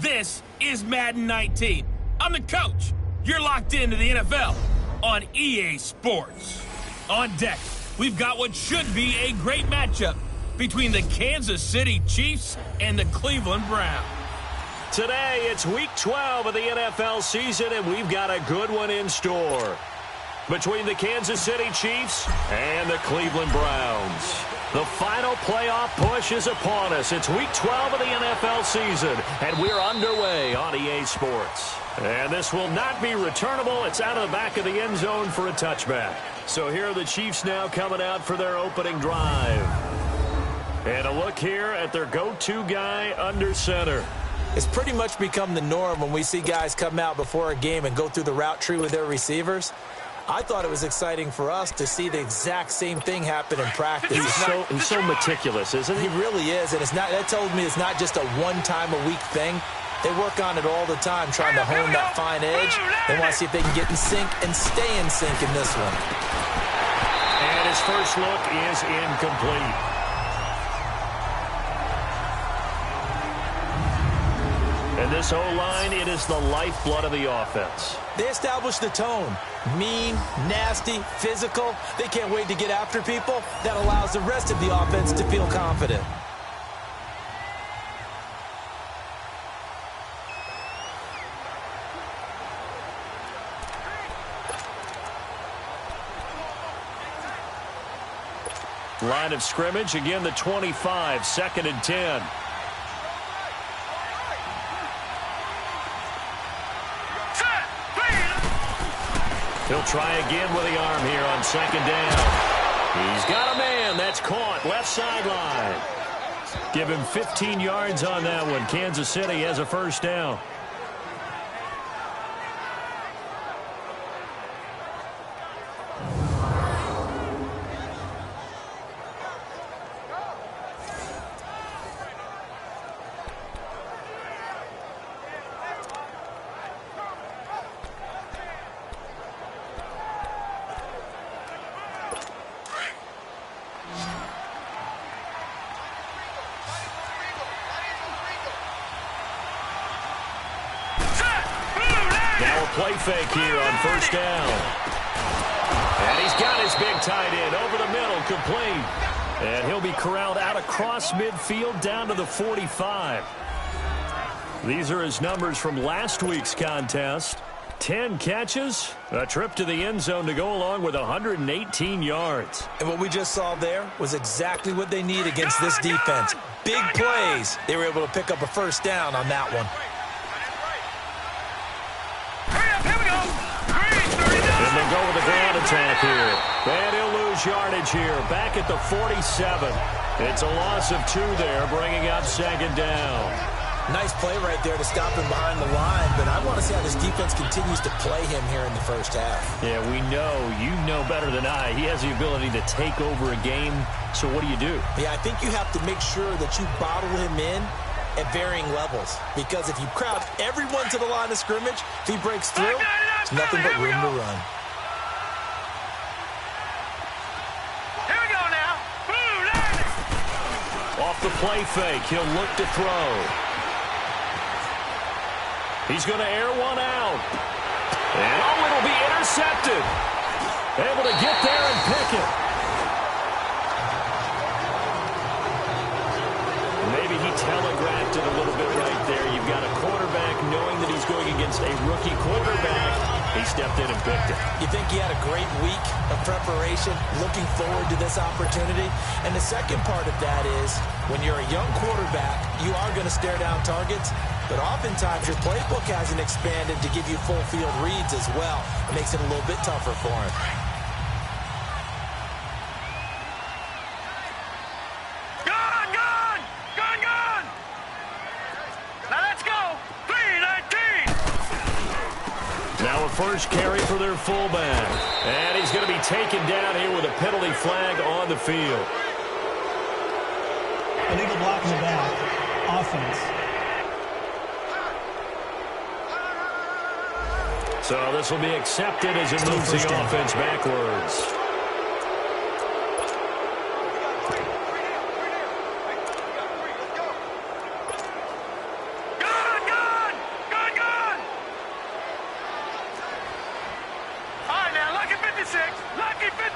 This is Madden 19. I'm the coach. You're locked into the NFL on EA Sports. On deck, we've got what should be a great matchup between the Kansas City Chiefs and the Cleveland Browns. Today, it's Week 12 of the NFL season, and we've got a good one in store between the Kansas City Chiefs and the Cleveland Browns. The final playoff push is upon us. It's Week 12 of the NFL season, and we're underway on EA Sports. And this will not be returnable. It's out of the back of the end zone for a touchback. So here are the Chiefs now coming out for their opening drive. And a look here at their go-to guy under center. It's pretty much become the norm when we see guys come out before a game and go through the route tree with their receivers. I thought it was exciting for us to see the exact same thing happen in practice. He's so meticulous, isn't he? He really is, and that told me it's not just a one-time-a-week thing. They work on it all the time, trying to hone that fine edge. They want to see if they can get in sync and stay in sync in this one. And his first look is incomplete. And this O-line, it is the lifeblood of the offense. They establish the tone. Mean, nasty, physical. They can't wait to get after people. That allows the rest of the offense to feel confident. Line of scrimmage, again the 25, 2nd and 10. He'll try again with the arm here on 2nd down. He's got a man. That's caught. Left sideline. Give him 15 yards on that one. Kansas City has a first down. Play fake here on first down. And he's got his big tight end over the middle, complete. And he'll be corralled out across midfield down to the 45. These are his numbers from last week's contest. 10 catches, a trip to the end zone to go along with 118 yards. And what we just saw there was exactly what they need against this defense. Big plays. They were able to pick up a first down on that one. And they'll go with the ground attack here. And he'll lose yardage here. Back at the 47. It's a loss of 2 there, bringing up 2nd down. Nice play right there to stop him behind the line, but I want to see how this defense continues to play him here in the first half. Yeah, we know. You know better than I. He has the ability to take over a game. So what do you do? Yeah, I think you have to make sure that you bottle him in at varying levels. Because if you crowd everyone to the line of scrimmage, if he breaks through, it's nothing but room to run. Here we go now. Off the play fake, he'll look to throw. He's going to air one out. And it'll be intercepted. Able to get there and pick it. Maybe he telegraphed it a little bit right there. You've got a quarterback knowing that he's going against a rookie quarterback. He stepped in and picked it. You think he had a great week of preparation, looking forward to this opportunity? And the second part of that is, when you're a young quarterback, you are going to stare down targets, but oftentimes your playbook hasn't expanded to give you full field reads as well. It makes it a little bit tougher for him. Now a first carry for their fullback. And he's going to be taken down here with a penalty flag on the field. Illegal block in the back. Offense. So this will be accepted as it moves the offense backwards.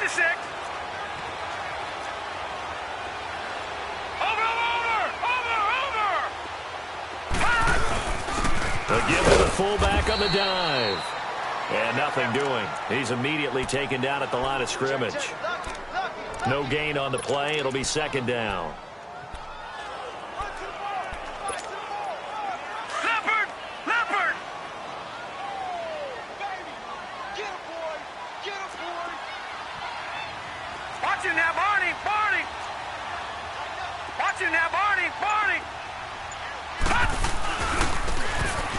56. They'll give to the fullback on the dive. And nothing doing. He's immediately taken down at the line of scrimmage. No gain on the play. It'll be second down. Leopard! Leopard! Watch him now, Barney! Barney! Watch him now, Barney! Barney!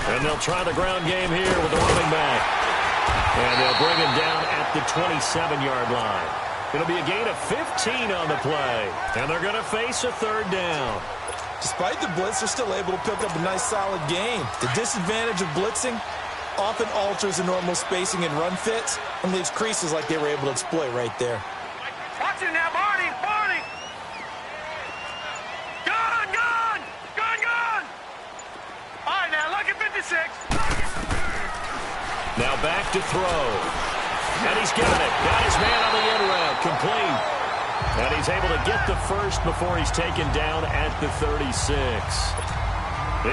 And they'll try the ground game here with the running back. And they'll bring him down at the 27-yard line. It'll be a gain of 15 on the play. And they're going to face a third down. Despite the blitz, they're still able to pick up a nice, solid gain. The disadvantage of blitzing often alters the normal spacing and run fits and leaves creases like they were able to exploit right there. Watch him now, Barney! Barney! Gone! Gone! Gone! Gone! All right, now look at 56. Now back to throw. And he's got it. Got his man on the end route. Complete. And he's able to get the first before he's taken down at the 36.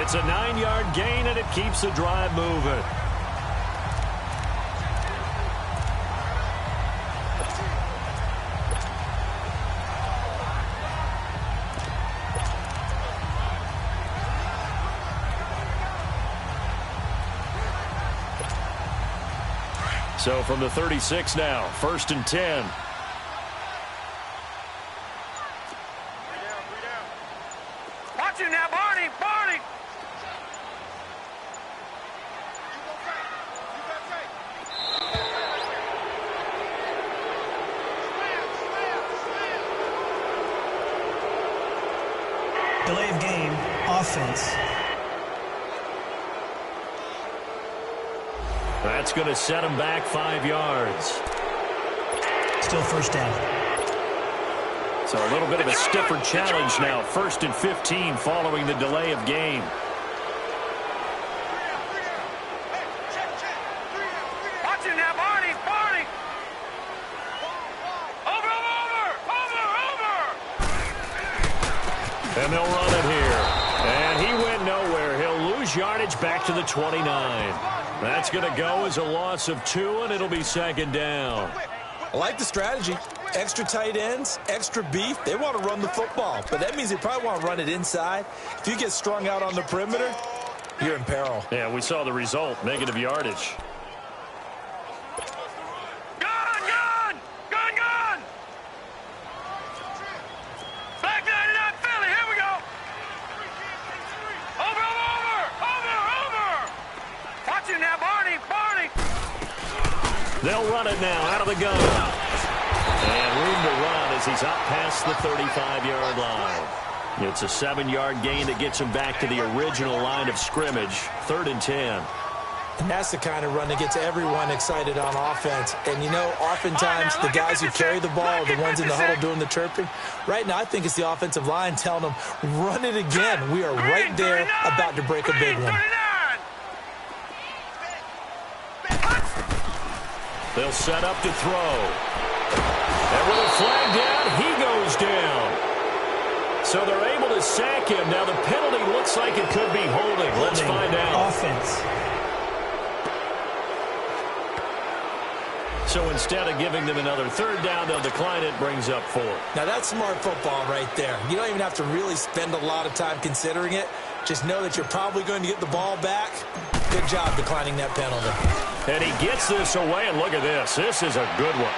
It's a 9-yard gain, and it keeps the drive moving. So from the 36 now, 1st and 10. Watch him now, Barney! Barney! Delay of game, offense. That's going to set him back 5 yards. Still first down. So a little bit of a stiffer challenge now. 1st and 15 following the delay of game. Watch him now, Barney! Barney! Over! And they'll run it here. And he went nowhere. He'll lose yardage back to the 29. That's going to go as a loss of 2, and it'll be second down. I like the strategy. Extra tight ends, extra beef. They want to run the football, but that means they probably want to run it inside. If you get strung out on the perimeter, you're in peril. Yeah, we saw the result, negative yardage. Gone! Gone! Gone! Gone! Back 99 Philly, here we go! Over! Watch him now, Barney! Barney! They'll run it now out of the gun. And room to run as he's up past the 35-yard line. It's a 7-yard gain that gets him back to the original line of scrimmage. 3rd and 10. And that's the kind of run that gets everyone excited on offense. And, you know, oftentimes the guys who carry the ball are the ones in the huddle doing the chirping. Right now, I think it's the offensive line telling them, run it again. We are right there about to break a big one. They'll set up to throw. And with a flag down, he goes down. So they're able to sack him. Now the penalty looks like it could be holding. Let's find out. Offense. So instead of giving them another 3rd down, they'll decline it, brings up 4. Now that's smart football right there. You don't even have to really spend a lot of time considering it. Just know that you're probably going to get the ball back. Good job declining that penalty. And he gets this away, and look at this. This is a good one.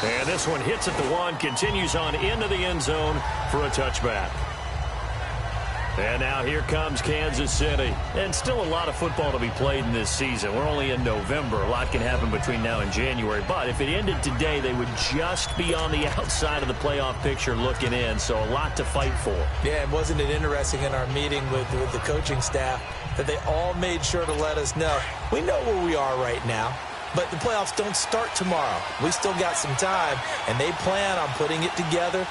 And this one hits at the 1, continues on into the end zone for a touchback. And now here comes Kansas City. And still a lot of football to be played in this season. We're only in November. A lot can happen between now and January. But if it ended today, they would just be on the outside of the playoff picture looking in. So a lot to fight for. Yeah, and wasn't it interesting in our meeting with the coaching staff that they all made sure to let us know, we know where we are right now, but the playoffs don't start tomorrow. We still got some time, and they plan on putting it together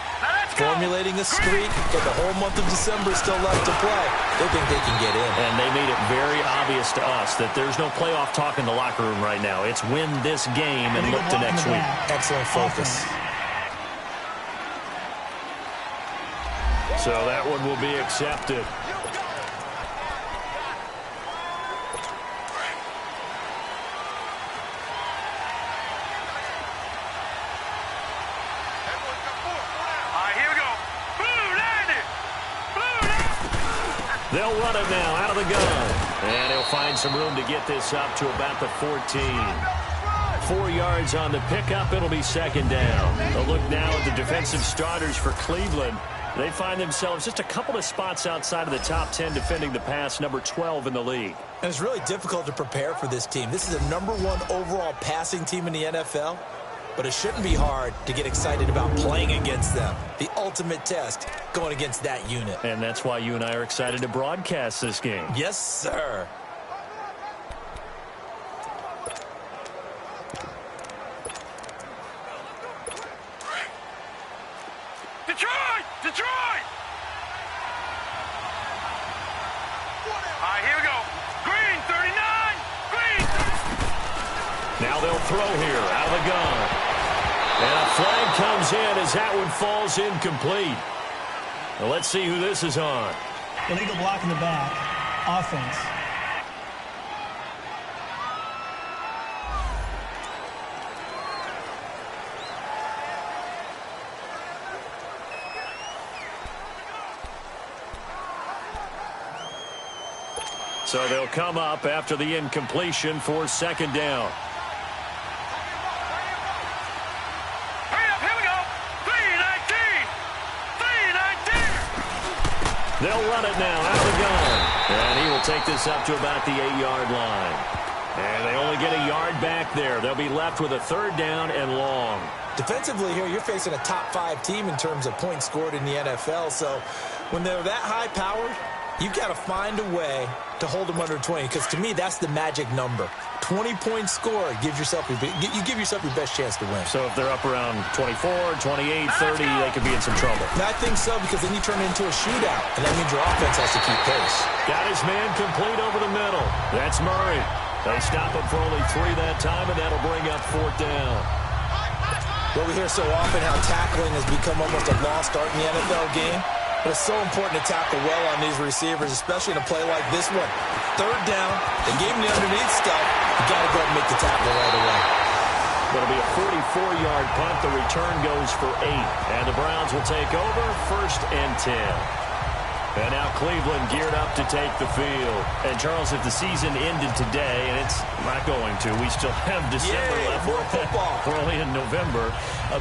formulating a streak, but the whole month of December is still left to play. They think they can get in. And they made it very obvious to us that there's no playoff talk in the locker room right now. It's win this game and look to next week. Excellent focus. So that one will be accepted. They'll run it now out of the gun. And he'll find some room to get this up to about the 14. 4 yards on the pickup. It'll be second down. A look now at the defensive starters for Cleveland. They find themselves just a couple of spots outside of the top 10 defending the pass, number 12 in the league. And it's really difficult to prepare for this team. This is a number 1 overall passing team in the NFL. But it shouldn't be hard to get excited about playing against them. The ultimate test going against that unit. And that's why you and I are excited to broadcast this game. Yes, sir. Detroit! Detroit! All right, here we go. Green, 39. Green. Now they'll throw here out of the gun. And a flag comes in as that one falls incomplete. Well, let's see who this is on. Illegal block in the back. Offense. So they'll come up after the incompletion for second down. They'll run it now out of the gun. And he will take this up to about the 8-yard line. And they only get a yard back there. They'll be left with a third down and long. Defensively here, you're facing a top 5 team in terms of points scored in the NFL. So when they're that high-powered, you've got to find a way to hold them under 20. Because to me, that's the magic number. 20-point score gives yourself you give yourself your best chance to win. So if they're up around 24, 28, 30, they could be in some trouble. And I think so, because then you turn it into a shootout, and that means your offense has to keep pace. Got his man complete over the middle. That's Murray. They stop him for only 3 that time, and that'll bring up 4th down. Well, we hear so often how tackling has become almost a lost art in the NFL game. But it's so important to tackle well on these receivers, especially in a play like this one. Third down, they gave him the underneath stuff. You got to go and make the tackle right away. It'll be a 44-yard punt. The return goes for 8. And the Browns will take over 1st and 10. And now Cleveland geared up to take the field. And, Charles, if the season ended today, and it's not going to, we still have December left. More football. We're only in November.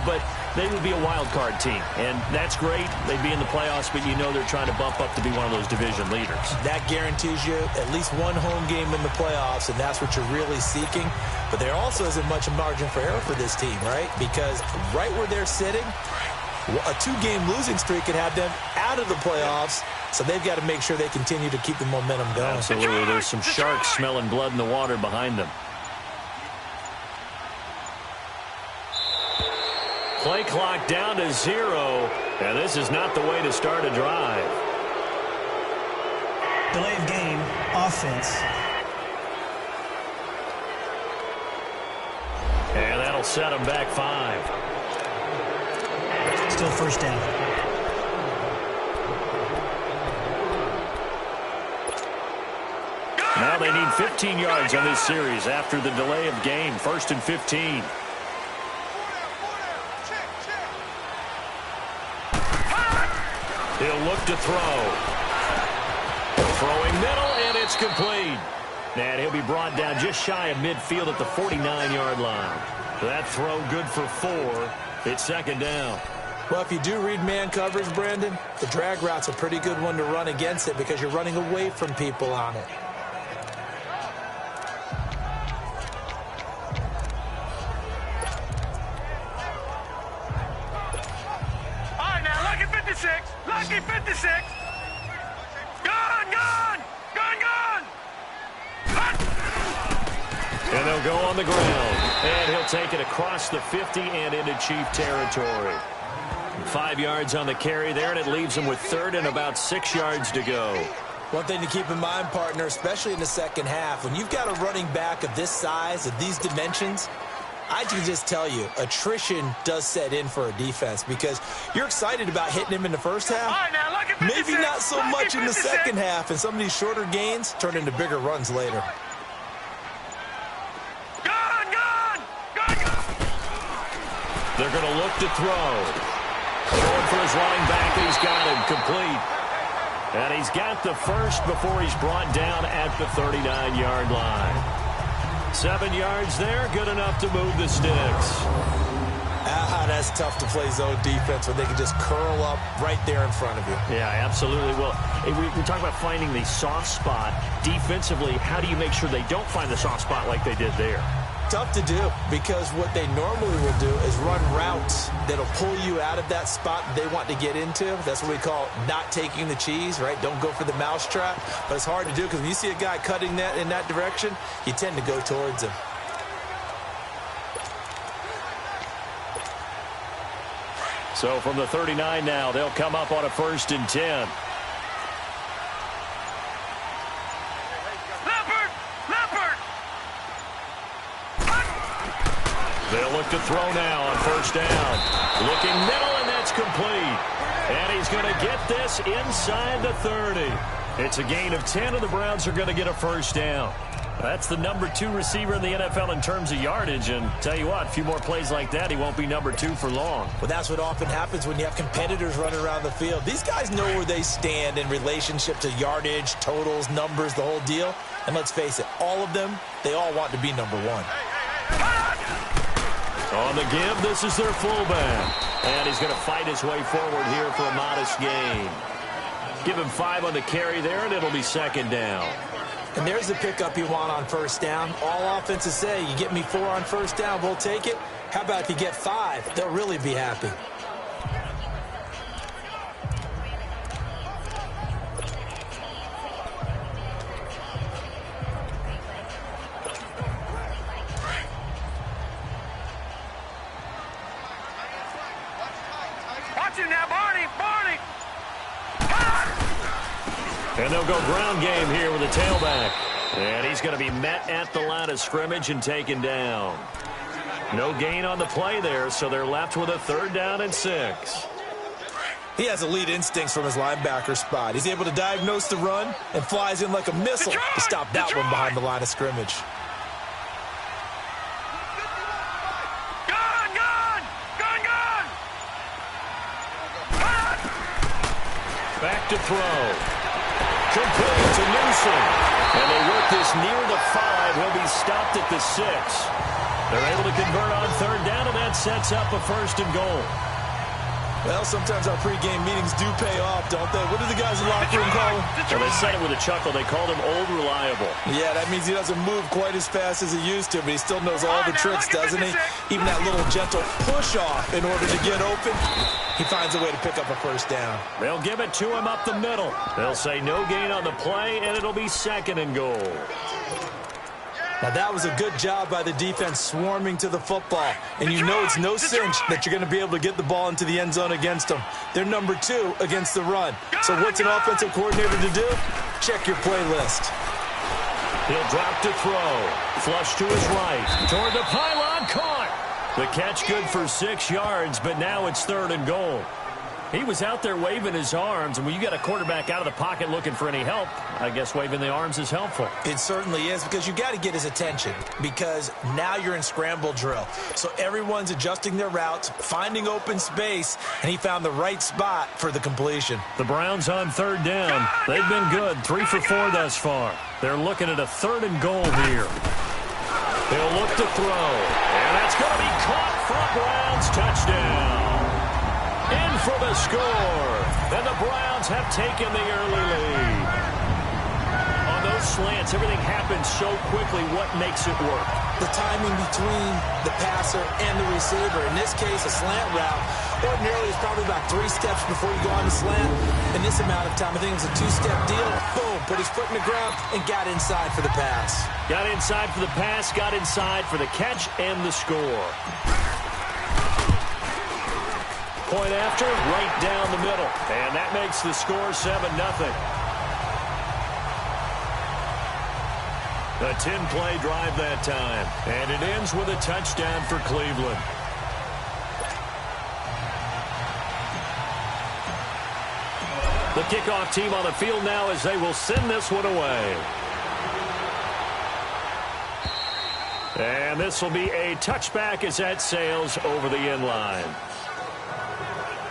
But they would be a wild card team. And that's great. They'd be in the playoffs, but you know they're trying to bump up to be one of those division leaders. That guarantees you at least one home game in the playoffs, and that's what you're really seeking. But there also isn't much margin for error for this team, right? Because right where they're sitting, a 2-game losing streak could have them out of the playoffs. So they've got to make sure they continue to keep the momentum going. Absolutely. There's some sharks smelling blood in the water behind them. Play clock down to 0. And this is not the way to start a drive. Delay of game. Offense. And that'll set them back 5. Still first down. Now they need 15 yards on this series after the delay of game. 1st and 15. He'll look to throw. Throwing middle, and it's complete. And he'll be brought down just shy of midfield at the 49-yard line. That throw good for 4. It's second down. Well, if you do read man coverage, Brandon, the drag route's a pretty good one to run against it because you're running away from people on it. Lucky 56. Gone, gone, gone, gone. And they'll go on the ground. And he'll take it across the 50 and into Chief territory. 5 yards on the carry there, and it leaves them with third and about 6 yards to go. One thing to keep in mind, partner, especially in the second half, when you've got a running back of this size, of these dimensions, I can just tell you, attrition does set in for a defense because you're excited about hitting him in the first half. All right, now, look at 56. Maybe not so much in the 56. second half, and some of these shorter gains turn into bigger runs later. They're going to look to throw. Going for his running back, and he's got him complete. And he's got the first before he's brought down at the 39-yard line. 7 yards there, good enough to move the sticks. That's tough to play zone defense when they can just curl up right there in front of you. Yeah, absolutely. Well, we talk about finding the soft spot. Defensively, how do you make sure they don't find the soft spot like they did there? Tough to do because what they normally will do is run routes that'll pull you out of that spot they want to get into. That's what we call not taking the cheese, right? Don't go for the mousetrap. But it's hard to do because when you see a guy cutting that in that direction, you tend to go towards him. So from the 39 now, they'll come up on a 1st and 10. They'll look to throw now on 1st down. Looking middle, and that's complete. And he's going to get this inside the 30. It's a gain of 10, and the Browns are going to get a 1st down. That's the number 2 receiver in the NFL in terms of yardage. And tell you what, a few more plays like that, he won't be number 2 for long. Well, that's what often happens when you have competitors running around the field. These guys know where they stand in relationship to yardage, totals, numbers, the whole deal. And let's face it, all of them, they all want to be number 1. On the give, this is their fullback. And he's going to fight his way forward here for a modest gain. Give him 5 on the carry there, and it'll be 2nd down. And there's the pickup you want on 1st down. All offenses say, you get me 4 on 1st down, we'll take it. How about if you get 5? They'll really be happy. Watch him now, Barney! Barney! And they'll go ground game here with a tailback. And he's going to be met at the line of scrimmage and taken down. No gain on the play there, so they're left with a 3rd down and 6. He has elite instincts from his linebacker spot. He's able to diagnose the run and flies in like a missile to stop that one behind the line of scrimmage. Back to throw. Complete to Newsom. And they work this near the 5. He'll be stopped at the 6. They're able to convert on 3rd down, and that sets up a 1st and goal. Well, sometimes our pregame meetings do pay off, don't they? What do the guys in the locker room call him? Well, they said it with a chuckle. They called him Old Reliable. Yeah, that means he doesn't move quite as fast as he used to, but he still knows all the tricks, doesn't he? Even that little gentle push-off in order to get open. He finds a way to pick up a 1st down. They'll give it to him up the middle. They'll say no gain on the play, and it'll be 2nd and goal. Now, that was a good job by the defense swarming to the football. And you know it's no cinch that you're going to be able to get the ball into the end zone against them. They're number 2 against the run. So what's an offensive coordinator to do? Check your playlist. He'll drop to throw. Flush to his right. Toward the pylon. Caught. The catch good for 6 yards, but now it's 3rd and goal. He was out there waving his arms, and when you got a quarterback out of the pocket looking for any help, I guess waving the arms is helpful. It certainly is, because you got to get his attention, because now you're in scramble drill. So everyone's adjusting their routes, finding open space, and he found the right spot for the completion. The Browns on 3rd down. They've been good, 3 for 4 thus far. They're looking at a 3rd and goal here. They'll look to throw, and that's going to be caught for a Browns touchdown. In for the score, and the Browns have taken the early lead. On those slants, everything happens so quickly. What makes it work? The timing between the passer and the receiver. In this case, a slant route. Ordinarily, it's probably about 3 steps before you go on the slant. In this amount of time, I think it was a 2-step deal. Boom, put his foot in the ground and got inside for the pass. Got inside for the pass, got inside for the catch and the score. point after, right down the middle. And that makes the score 7-0. A 10-play drive that time. And it ends with a touchdown for Cleveland. The kickoff team on the field now as they will send this one away. And this will be a touchback as that sails over the end line.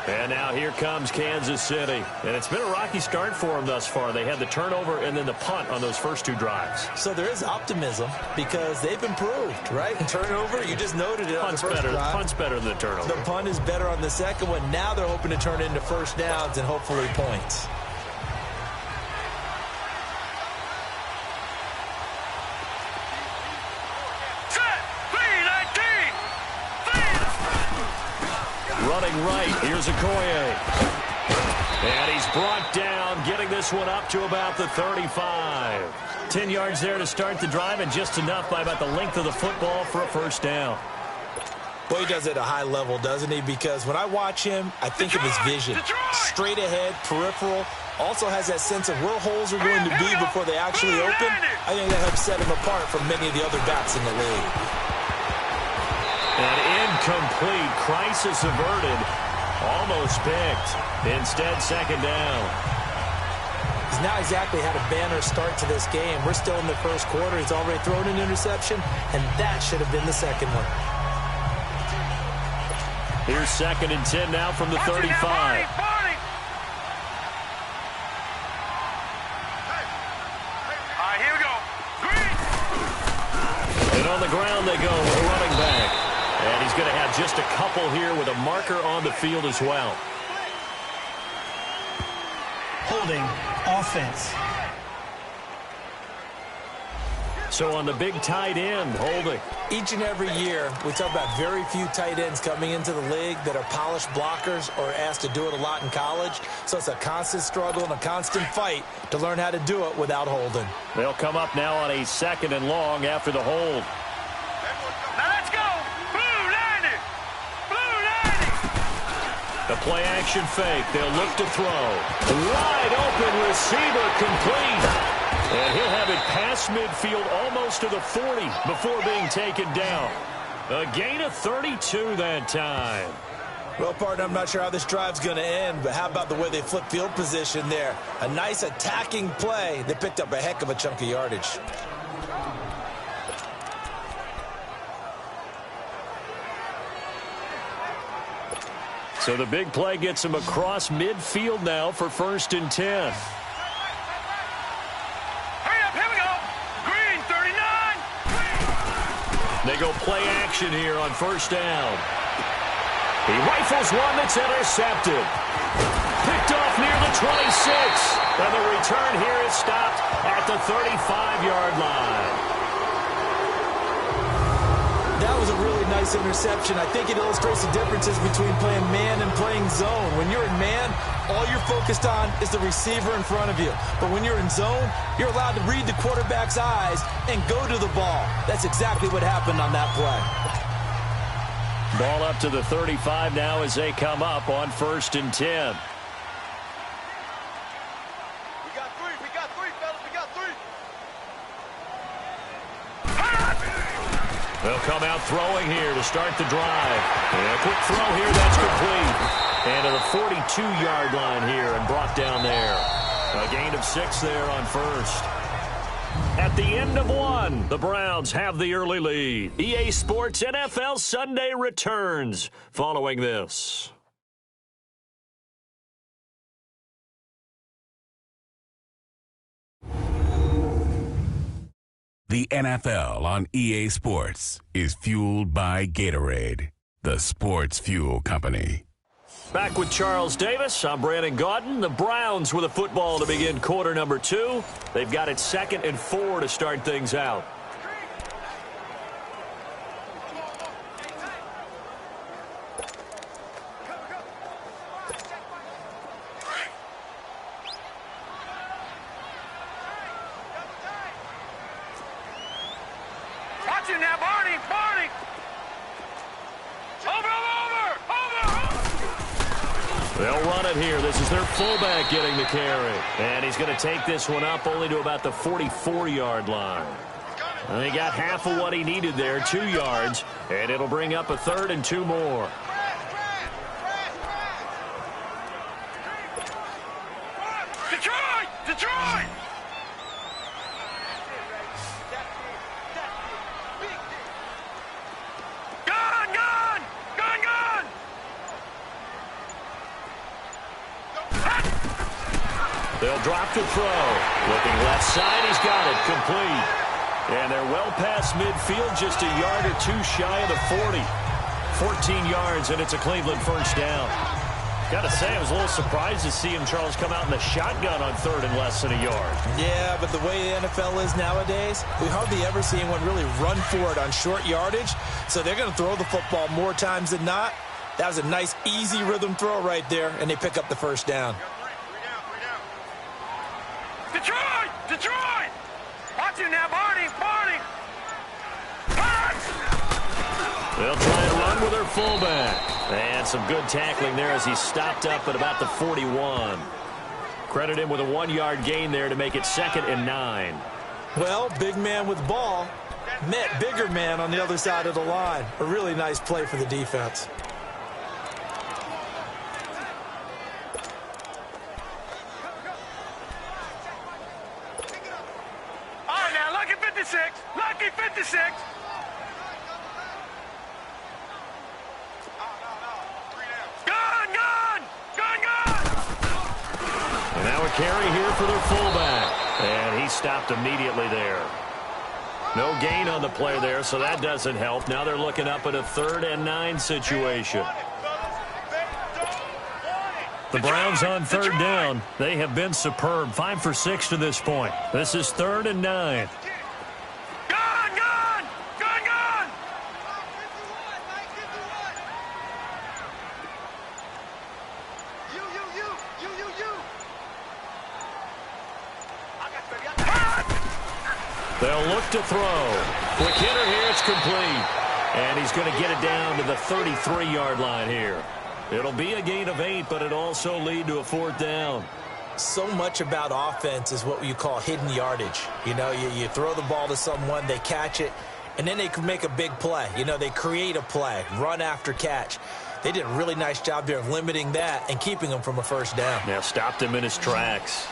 And now here comes Kansas City. And it's been a rocky start for them thus far. They had the turnover and then the punt on those first two drives. So there is optimism because they've improved, right? Turnover, you just noted it on the first drive. Punt's better than the turnover. The punt is better on the second one. Now they're hoping to turn it into first downs and hopefully points. Running right, here's Okoye. And he's brought down, getting this one up to about the 35. 10 yards there to start the drive, and just enough by about the length of the football for a first down. Well, he does it at a high level, doesn't he? Because when I watch him, I think of his vision. Straight ahead, peripheral. Also has that sense of where holes are going to be before they actually open. I think that helps set him apart from many of the other backs in the league. An incomplete, crisis averted, almost picked. Instead, second down. He's not exactly had a banner start to this game. We're still in the first quarter. He's already thrown an interception, and that should have been the second one. Here's 2nd and 10 now from the 35. Here we go. Green. And on the ground they go with a running back. And he's going to have just a couple here with a marker on the field as well. Holding, offense. So on the big tight end, holding. Each and every year, we talk about very few tight ends coming into the league that are polished blockers or asked to do it a lot in college. So it's a constant struggle and a constant fight to learn how to do it without holding. They'll come up now on a 2nd and long after the hold. Now let's go. Blue 90. Blue 90. The play action fake. They'll look to throw. Wide open receiver complete. And he'll have it past midfield almost to the 40 before being taken down. A gain of 32 that time. Well, partner, I'm not sure how this drive's going to end, but how about the way they flip field position there? A nice attacking play. They picked up a heck of a chunk of yardage. So the big play gets him across midfield now for 1st and 10. They go play action here on 1st down. He rifles one that's intercepted. Picked off near the 26. And the return here is stopped at the 35-yard line. That was a really nice interception. I think it illustrates the differences between playing man and playing zone. When you're in man, all you're focused on is the receiver in front of you. But when you're in zone, you're allowed to read the quarterback's eyes and go to the ball. That's exactly what happened on that play. Ball up to the 35 now as they come up on 1st and 10. They'll come out throwing here to start the drive. And a quick throw here, that's complete. And to the 42-yard line here and brought down there. A gain of 6 there on 1st. At the end of 1, the Browns have the early lead. EA Sports NFL Sunday returns following this. The NFL on EA Sports is fueled by Gatorade, the sports fuel company. Back with Charles Davis. I'm Brandon Gaudin. The Browns with a football to begin quarter number 2. They've got it 2nd and 4 to start things out. Watch it now, Barney. Barney. Over. They'll run it here. This is their fullback getting the carry. And he's going to take this one up only to about the 44-yard line. And he got half of what he needed there, 2 yards. And it'll bring up a 3rd and 2 more. Detroit! Detroit! Gun! Gun! Gun! Gun! They'll drop to throw. Looking left side, he's got it. Complete. And they're well past midfield, just a yard or 2 shy of the 40. 14 yards, and it's a Cleveland first down. Got to say, I was a little surprised to see him, Charles, come out in the shotgun on 3rd and less than a yard. Yeah, but the way the NFL is nowadays, we hardly ever see anyone really run for it on short yardage. So they're going to throw the football more times than not. That was a nice, easy rhythm throw right there, and they pick up the first down. Detroit! Detroit! Watch it now, Barney! Barney! They'll try and run with their fullback. And some good tackling there as he stopped up at about the 41. Credit him with a 1-yard gain there to make it 2nd and 9. Well, big man with ball met bigger man on the other side of the line. A really nice play for the defense. All right, now, lucky 56. Lucky 56. Gun! Gun! Gun! Gun! And now a carry here for their fullback. And he stopped immediately there. No gain on the play there, so that doesn't help. Now they're looking up at a 3rd and 9 situation. The Browns on 3rd down. They have been superb. 5 for 6 to this point. This is 3rd and 9. Gun! Gun! Gun! Gun! They'll look to throw. Quick hitter here. It's complete. And he's going to get it down to the 33-yard line here. It'll be a gain of 8, but it also lead to a 4th down. So much about offense is what you call hidden yardage. You know, you throw the ball to someone, they catch it, and then they can make a big play. You know, they create a play, run after catch. They did a really nice job there of limiting that and keeping him from a first down. Now stopped him in his tracks.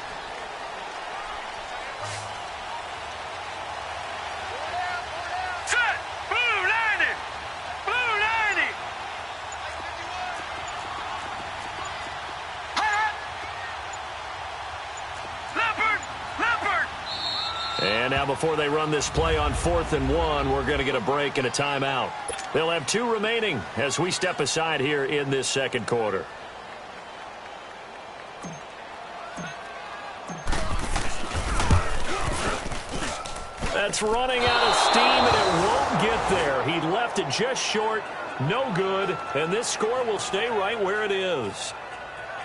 Set! Blue 90! Blue 90! Leopard! Leopard! And now before they run this play on 4th and 1, we're going to get a break and a timeout. They'll have 2 remaining as we step aside here in this 2nd quarter. That's running out of steam, and it won't get there. He left it just short, no good, and this score will stay right where it is.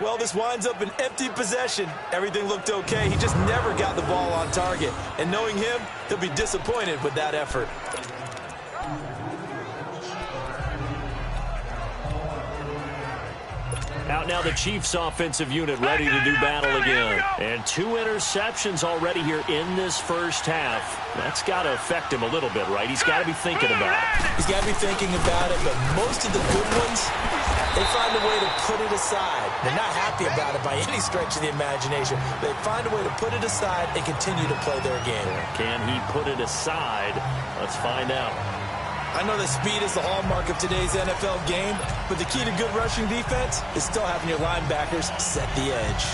Well, this winds up an empty possession. Everything looked okay. He just never got the ball on target. And knowing him, he'll be disappointed with that effort. Out now the Chiefs offensive unit ready to do battle again. And 2 interceptions already here in this first half. That's got to affect him a little bit, right? He's got to be thinking about it. He's got to be thinking about it, but most of the good ones, they find a way to put it aside. They're not happy about it by any stretch of the imagination. They find a way to put it aside and continue to play their game. Can he put it aside? Let's find out. I know that speed is the hallmark of today's NFL game, but the key to good rushing defense is still having your linebackers set the edge.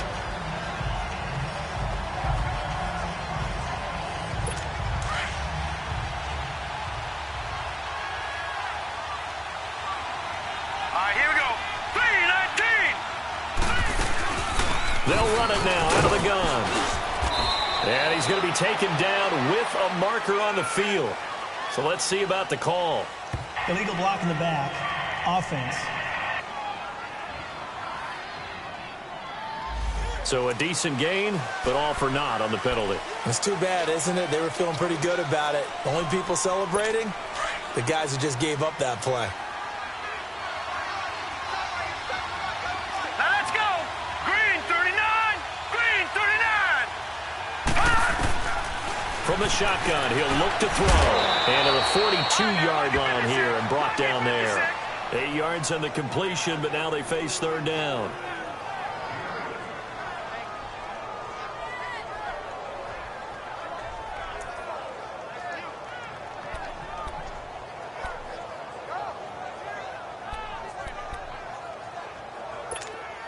All right, here we go. 3-19! They'll run it now out of the gun. And he's going to be taken down with a marker on the field. So let's see about the call. Illegal block in the back. Offense. So a decent gain, but all for naught on the penalty. It's too bad, isn't it? They were feeling pretty good about it. The only people celebrating, the guys who just gave up that play. Now let's go! from the shotgun. He'll look to throw. And to the 42-yard line here and brought down there. 8 yards on the completion, but now they face third down.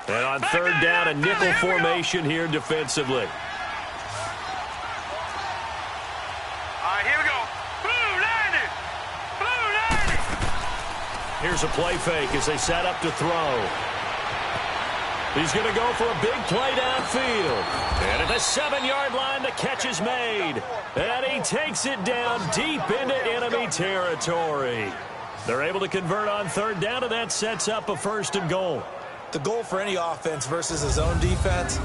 And on third down, a nickel formation here defensively. Here we go. Blue 90. Blue 90. Here's a play fake as they set up to throw. He's going to go for a big play downfield. And at the 7-yard line, the catch is made. And he takes it down deep into enemy territory. They're able to convert on third down, and that sets up a 1st and goal. The goal for any offense versus his own defense,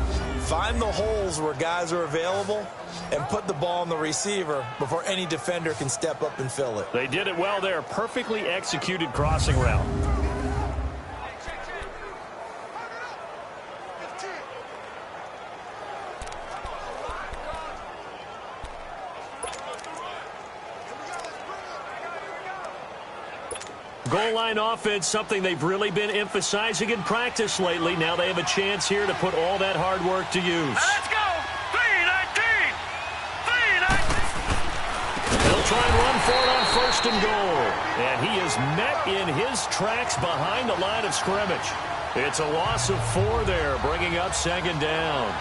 find the holes where guys are available and put the ball on the receiver before any defender can step up and fill it. They did it well there. Perfectly executed crossing route. Goal line offense, something they've really been emphasizing in practice lately. Now they have a chance here to put all that hard work to use. Let's go. 3-19. 3-19. They'll try and run for it on 1st and goal. And he is met in his tracks behind the line of scrimmage. It's a loss of 4 there, bringing up 2nd down.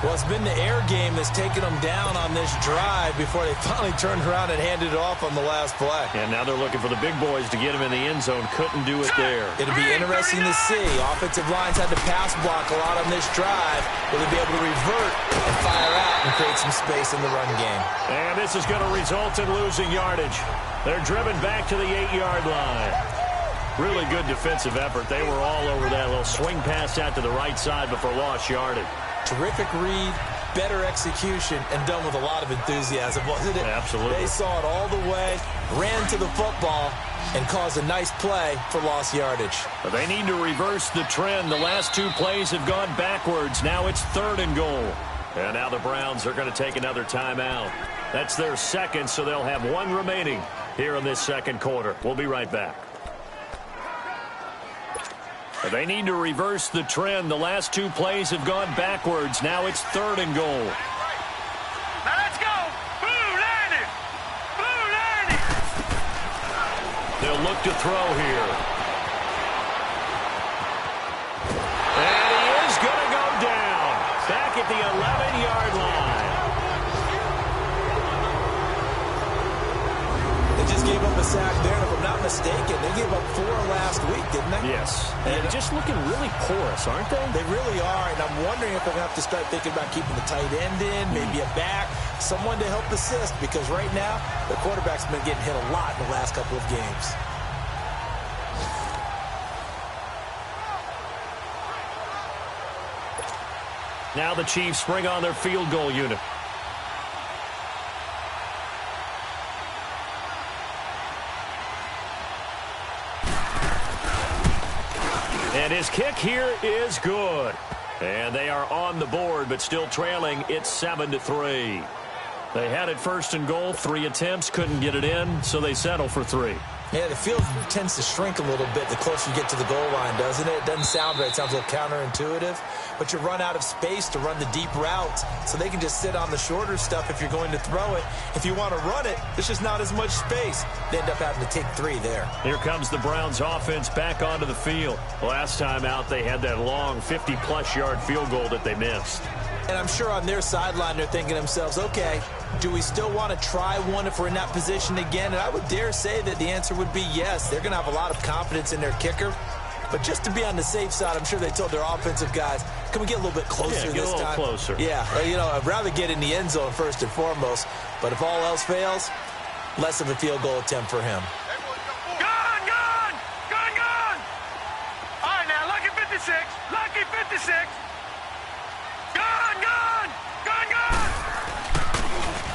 Well, it's been the air game that's taken them down on this drive before they finally turned around and handed it off on the last play. And now they're looking for the big boys to get him in the end zone. Couldn't do it there. It'll be interesting to see. Offensive lines had to pass block a lot on this drive. Will they be able to revert and fire out and create some space in the run game? And this is going to result in losing yardage. They're driven back to the 8-yard line. Really good defensive effort. They were all over that little swing pass out to the right side before lost yardage. Terrific read, better execution, and done with a lot of enthusiasm, wasn't it? Absolutely. They saw it all the way, ran to the football, and caused a nice play for lost yardage. But they need to reverse the trend. The last 2 plays have gone backwards. Now it's 3rd and goal. And now the Browns are going to take another timeout. That's their 2nd, so they'll have 1 remaining here in this 2nd quarter. We'll be right back. They need to reverse the trend. The last 2 plays have gone backwards. Now it's 3rd and goal. Now let's go. Blue 90. Blue 90. They'll look to throw here. And he is going to go down. Back at the 11-yard line. They just gave up a sack there, and if I'm not mistaken, they gave up 4 last week, didn't they? Yes. And just looking really porous, aren't they? They really are, and I'm wondering if they're going to have to start thinking about keeping the tight end in, maybe a back, someone to help assist, because right now, the quarterback's been getting hit a lot in the last couple of games. Now the Chiefs bring on their field goal unit. And his kick here is good. And they are on the board, but still trailing. It's 7-3. They had it 1st and goal. 3 attempts, couldn't get it in, so they settle for 3. Yeah, the field tends to shrink a little bit the closer you get to the goal line, doesn't it? It doesn't sound right. It sounds a little counterintuitive. But you run out of space to run the deep routes, so they can just sit on the shorter stuff if you're going to throw it. If you want to run it, there's just not as much space. They end up having to take 3 there. Here comes the Browns offense back onto the field. Last time out, they had that long 50-plus yard field goal that they missed. And I'm sure on their sideline, they're thinking to themselves, okay, do we still want to try one if we're in that position again? And I would dare say that the answer would be yes. They're going to have a lot of confidence in their kicker. But just to be on the safe side, I'm sure they told their offensive guys, can we get a little bit closer this time? Closer. Yeah, you know, I'd rather get in the end zone first and foremost. But if all else fails, less of a field goal attempt for him. Gone, gone, gone, gone. All right, now, lucky 56, lucky 56. Gone, gone, gone, gone.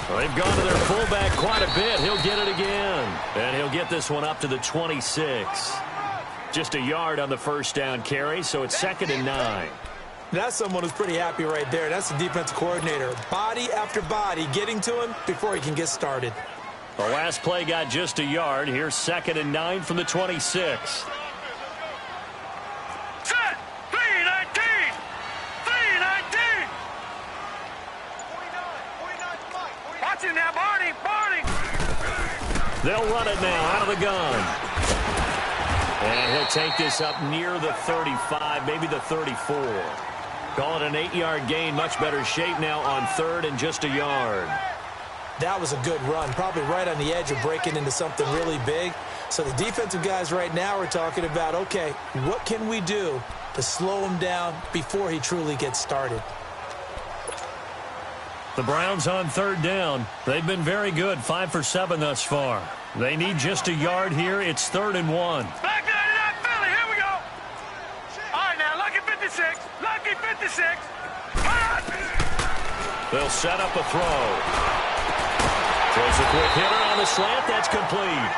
Well, they've gone to their fullback quite a bit. He'll get it again. And he'll get this one up to the 26. Just a yard on the 1st down carry, so it's 2nd and 9. That's someone who's pretty happy right there. That's the defensive coordinator. Body after body getting to him before he can get started. The last play got just a yard. Here's 2nd and 9 from the 26. Set. 3-19. 3-19. Watch him now, Barney. Barney. They'll run it now out of the gun. And he'll take this up near the 35, maybe the 34. Call it an 8-yard gain. Much better shape now on 3rd and just a yard. That was a good run, probably right on the edge of breaking into something really big. So the defensive guys right now are talking about, okay, what can we do to slow him down before he truly gets started? The Browns on 3rd down. They've been very good, 5 for 7 thus far. They need just a yard here. It's 3rd and 1. Back 99, Philly. Here we go. All right, now, lucky 56. Lucky 56. They'll set up a throw. Throws a quick hitter on the slant. That's complete.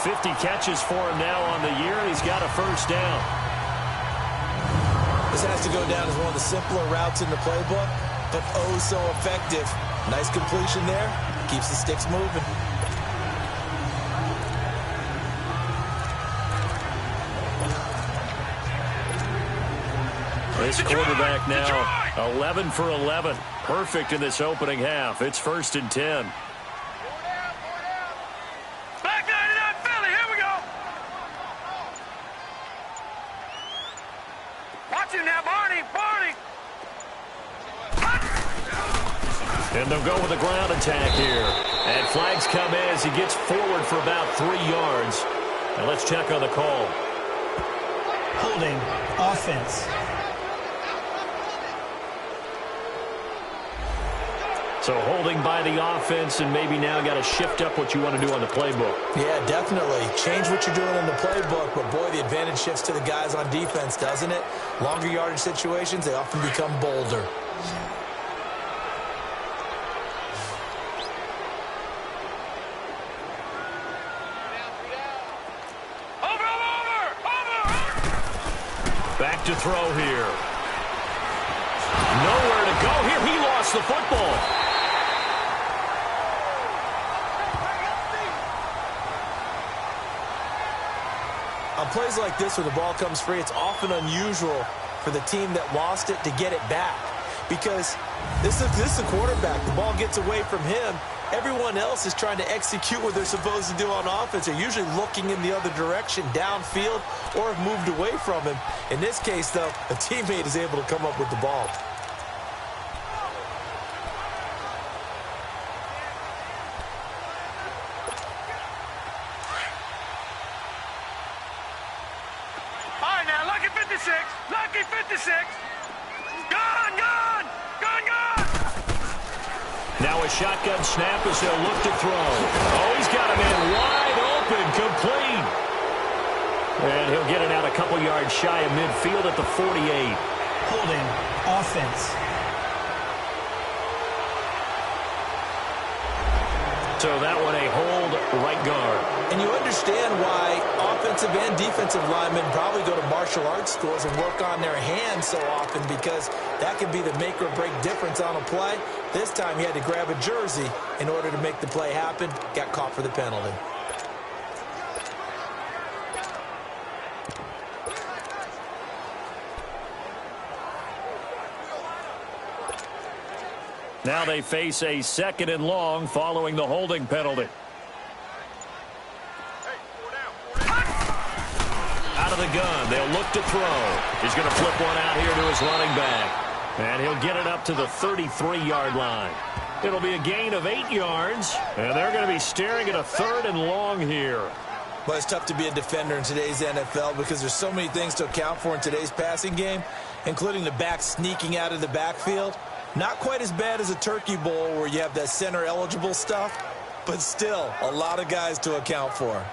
50 catches for him now on the year, and he's got a first down. This has to go down as one of the simpler routes in the playbook, but oh so effective. Nice completion there. Keeps the sticks moving. This quarterback now 11 for 11. Perfect in this opening half. It's 1st and 10. Back 99, Philly. Here we go. Watch him now, Barney. Barney. And they'll go with a ground attack here. And flags come in as he gets forward for about 3 yards. And let's check on the call. Holding offense. So holding by the offense, and maybe now got to shift up what you want to do on the playbook. Yeah, definitely. Change what you're doing in the playbook, but boy, the advantage shifts to the guys on defense, doesn't it? Longer yardage situations, they often become bolder. Back to throw here. Nowhere to go here. He lost the football. On plays like this where the ball comes free, it's often unusual for the team that lost it to get it back. Because this is the quarterback. The ball gets away from him. Everyone else is trying to execute what they're supposed to do on offense. They're usually looking in the other direction, downfield, or have moved away from him. In this case, though, a teammate is able to come up with the ball. All right, now, lucky 56. Lucky 56. Gone, gone. Gone, gone. Now a shotgun snap as he'll look to throw. Oh, he's got him in wide open, complete. And he'll get it out a couple yards shy of midfield at the 48. Holding offense. So that one a hold right guard. And you understand why offensive and defensive linemen probably go to martial arts schools and work on their hands so often, because that can be the make or break difference on a play. This time he had to grab a jersey in order to make the play happen. Got caught for the penalty. Now they face a 2nd and long following the holding penalty. Out of the gun, they'll look to throw. He's going to flip one out here to his running back. And he'll get it up to the 33-yard line. It'll be a gain of 8 yards, and they're going to be staring at a 3rd and long here. Well, it's tough to be a defender in today's NFL because there's so many things to account for in today's passing game, including the back sneaking out of the backfield. Not quite as bad as a turkey bowl where you have that center-eligible stuff, but still a lot of guys to account for.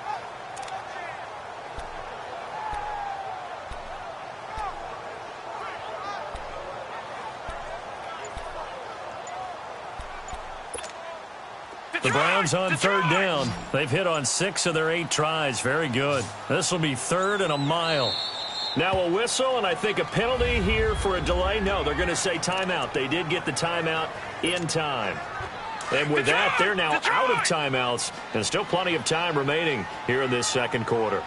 The Browns on 3rd down. They've hit on 6 of their 8 tries. Very good. This will be 3rd and a mile. Now a whistle, and I think a penalty here for a delay. No, they're going to say timeout. They did get the timeout in time. And with that, they're now out of timeouts, and still plenty of time remaining here in this second quarter.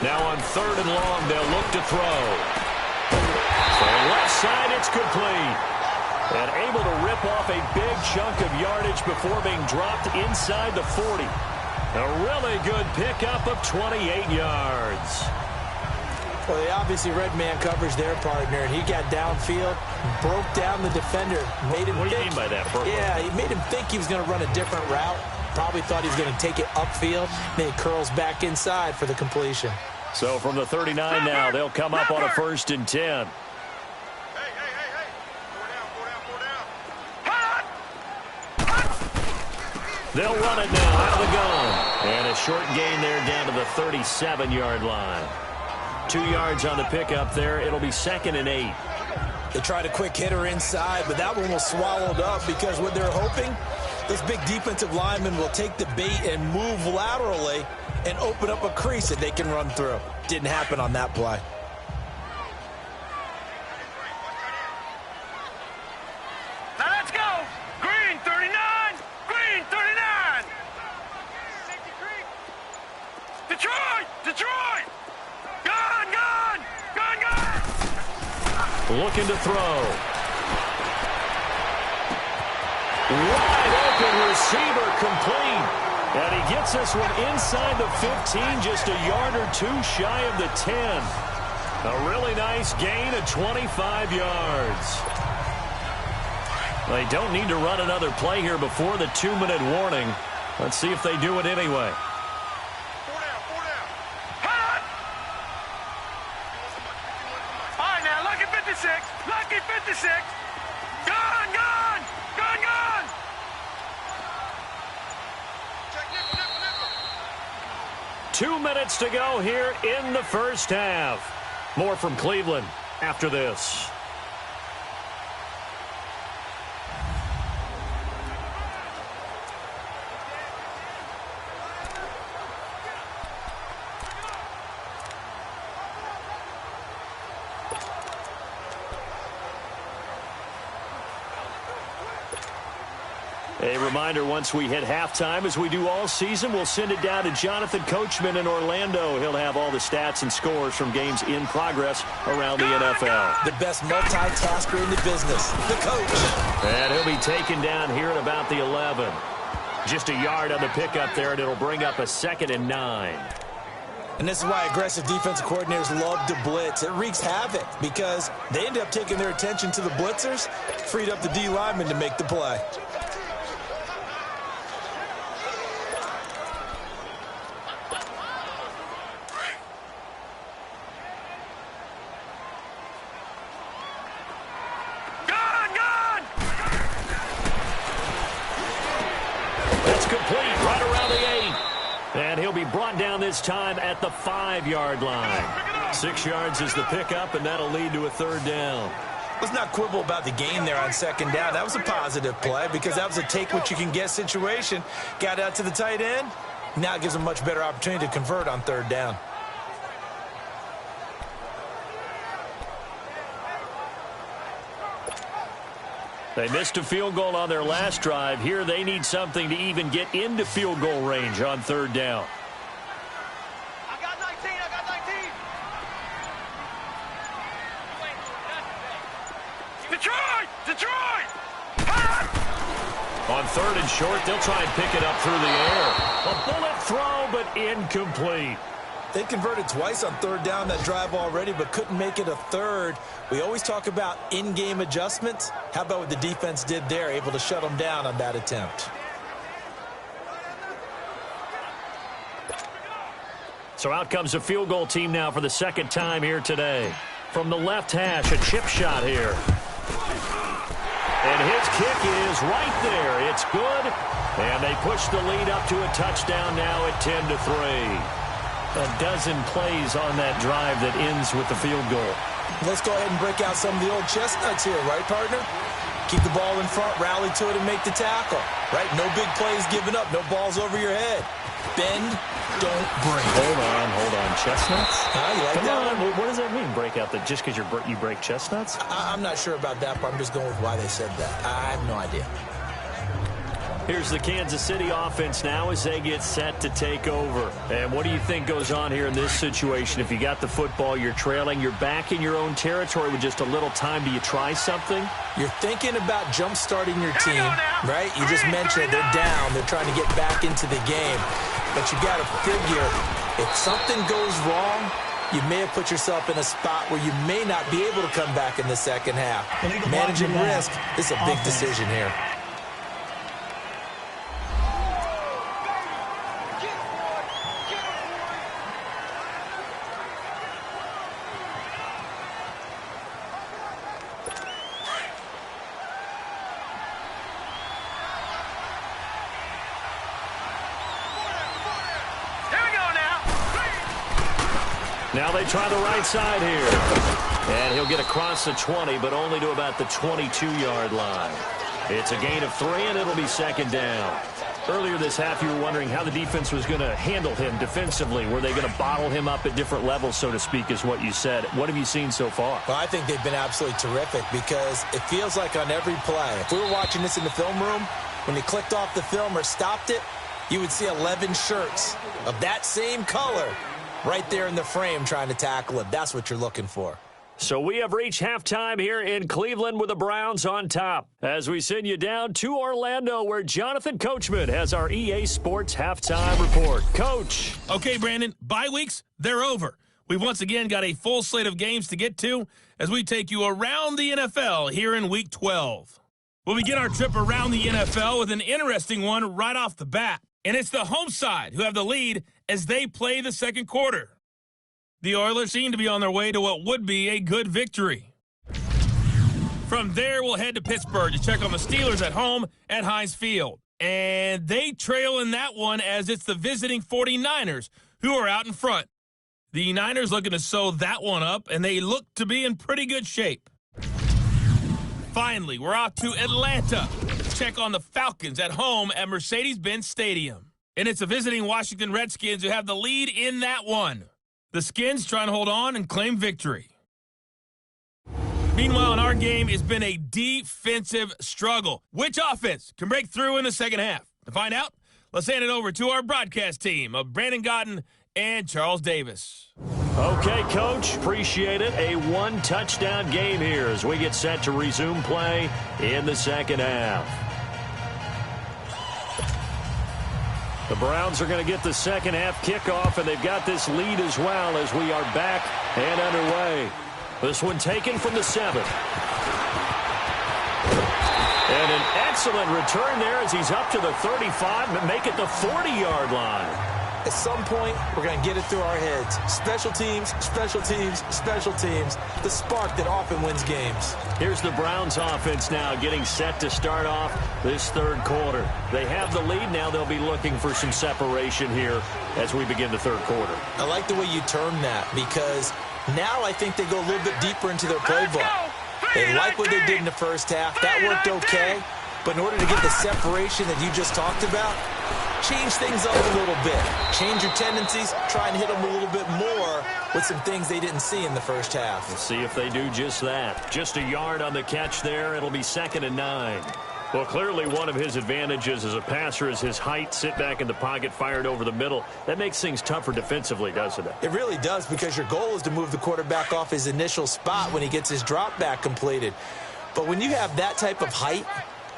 Now on 3rd and long, they'll look to throw. From left side, it's complete. And able to rip off a big chunk of yardage before being dropped inside the 40. A really good pickup of 28 yards. Well, they obviously read man coverage their partner, and he got downfield, broke down the defender, made him What do you mean by that, Burko? Yeah, he made him think he was going to run a different route. Probably thought he was going to take it upfield. Then he curls back inside for the completion. So from the 39 now, they'll come up on a 1st and 10. They'll run it now out of the gun. And a short gain there down to the 37-yard line. 2 yards on the pickup there. It'll be 2nd and 8. They tried a quick hitter inside, but that one was swallowed up because what they're hoping, this big defensive lineman will take the bait and move laterally and open up a crease that they can run through. Didn't happen on that play. Now let's go. Green 39. Green 39. Detroit. Detroit. Gun. Gun. Gun. Gun. Looking to throw. Wide open receiver complete. And he gets this one inside the 15, just a yard or 2 shy of the 10. A really nice gain of 25 yards. They don't need to run another play here before the 2-minute warning. Let's see if they do it anyway. 4 down. Hot. All right, now, lucky 56. Lucky 56. Gun. Gun. Gun. Gun. 2 minutes to go here in the first half. More from Cleveland after this. A reminder, once we hit halftime, as we do all season, we'll send it down to Jonathan Coachman in Orlando. He'll have all the stats and scores from games in progress around the NFL. The best multitasker in the business, the coach. And he'll be taken down here at about the 11. Just a yard on the pickup there, and it'll bring up a 2nd and 9. And this is why aggressive defensive coordinators love to blitz. It wreaks havoc because they end up taking their attention to the blitzers, freed up the D lineman to make the play. Brought down this time at the 5-yard line. 6 yards is the pickup, and that'll lead to a 3rd down. Let's not quibble about the gain there on 2nd down. That was a positive play because that was a take-what-you-can-get situation. Got out to the tight end. Now it gives them a much better opportunity to convert on 3rd down. They missed a field goal on their last drive. Here they need something to even get into field goal range on 3rd down. I got 19. I got 19. Detroit! Detroit! On 3rd and short, they'll try and pick it up through the air. A bullet throw, but incomplete. They converted twice on 3rd down that drive already, but couldn't make it a 3rd. We always talk about in-game adjustments. How about what the defense did there, able to shut them down on that attempt? So out comes a field goal team now for the 2nd time here today. From the left hash, a chip shot here. And his kick is right there. It's good. And they push the lead up to a touchdown now at 10-3. A dozen plays on that drive that ends with the field goal. Let's go ahead and break out some of the old chestnuts here, right, partner? Keep the ball in front, rally to it, and make the tackle, right? No big plays given up, no balls over your head. Bend, don't break. Hold on. Chestnuts? You like that one? What does that mean, break out? Just because you break chestnuts? I'm not sure about that, but I'm just going with why they said that. I have no idea. Here's the Kansas City offense now as they get set to take over. And what do you think goes on here in this situation? If you got the football, you're trailing, you're back in your own territory with just a little time. Do you try something? You're thinking about jump-starting your team, right? You just mentioned they're down. They're trying to get back into the game. But you got to figure, if something goes wrong, you may have put yourself in a spot where you may not be able to come back in the second half. Managing risk is a big decision here. Now they try the right side here. And he'll get across the 20, but only to about the 22-yard line. It's a gain of 3, and it'll be second down. Earlier this half, you were wondering how the defense was going to handle him defensively. Were they going to bottle him up at different levels, so to speak, is what you said. What have you seen so far? Well, I think they've been absolutely terrific because it feels like on every play, if we were watching this in the film room, when he clicked off the film or stopped it, you would see 11 shirts of that same color right there in the frame trying to tackle it. That's what you're looking for. So we have reached halftime here in Cleveland with the Browns on top. As we send you down to Orlando where Jonathan Coachman has our EA Sports halftime report. Coach. Okay, Brandon, bye weeks, they're over. We've once again got a full slate of games to get to as we take you around the NFL here in Week 12. We'll begin our trip around the NFL with an interesting one right off the bat. And it's the home side who have the lead as they play the second quarter. The Oilers seem to be on their way to what would be a good victory. From there, we'll head to Pittsburgh to check on the Steelers at home at Heinz Field. And they trail in that one as it's the visiting 49ers who are out in front. The Niners looking to sew that one up, and they look to be in pretty good shape. Finally, we're off to Atlanta to check on the Falcons at home at Mercedes-Benz Stadium. And it's the visiting Washington Redskins who have the lead in that one. The Skins trying to hold on and claim victory. Meanwhile, in our game, it's been a defensive struggle. Which offense can break through in the second half? To find out, let's hand it over to our broadcast team of Brandon Gotten and Charles Davis. Okay, Coach, appreciate it. A one-touchdown game here as we get set to resume play in the second half. The Browns are going to get the second half kickoff, and they've got this lead as well as we are back and underway. This one taken from the 7. And an excellent return there as he's up to the 35 and make it the 40-yard line. At some point, we're going to get it through our heads. Special teams, special teams, special teams. The spark that often wins games. Here's the Browns offense now getting set to start off this third quarter. They have the lead now. They'll be looking for some separation here as we begin the third quarter. I like the way you term that because now I think they go a little bit deeper into their playbook. They like what they did in the first half. That worked okay. But in order to get the separation that you just talked about, change things up a little bit. Change your tendencies. Try and hit them a little bit more with some things they didn't see in the first half. We'll see if they do just that. Just a yard on the catch there. It'll be 2nd and 9. Well, clearly one of his advantages as a passer is his height. Sit back in the pocket, fired over the middle. That makes things tougher defensively, doesn't it? It really does because your goal is to move the quarterback off his initial spot when he gets his drop back completed. But when you have that type of height,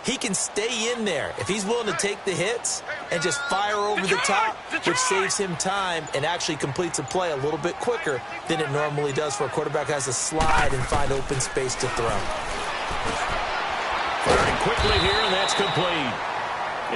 he can stay in there if he's willing to take the hits and just fire over the top, which saves him time and actually completes a play a little bit quicker than it normally does for a quarterback who has to slide and find open space to throw. Firing quickly here, and that's complete.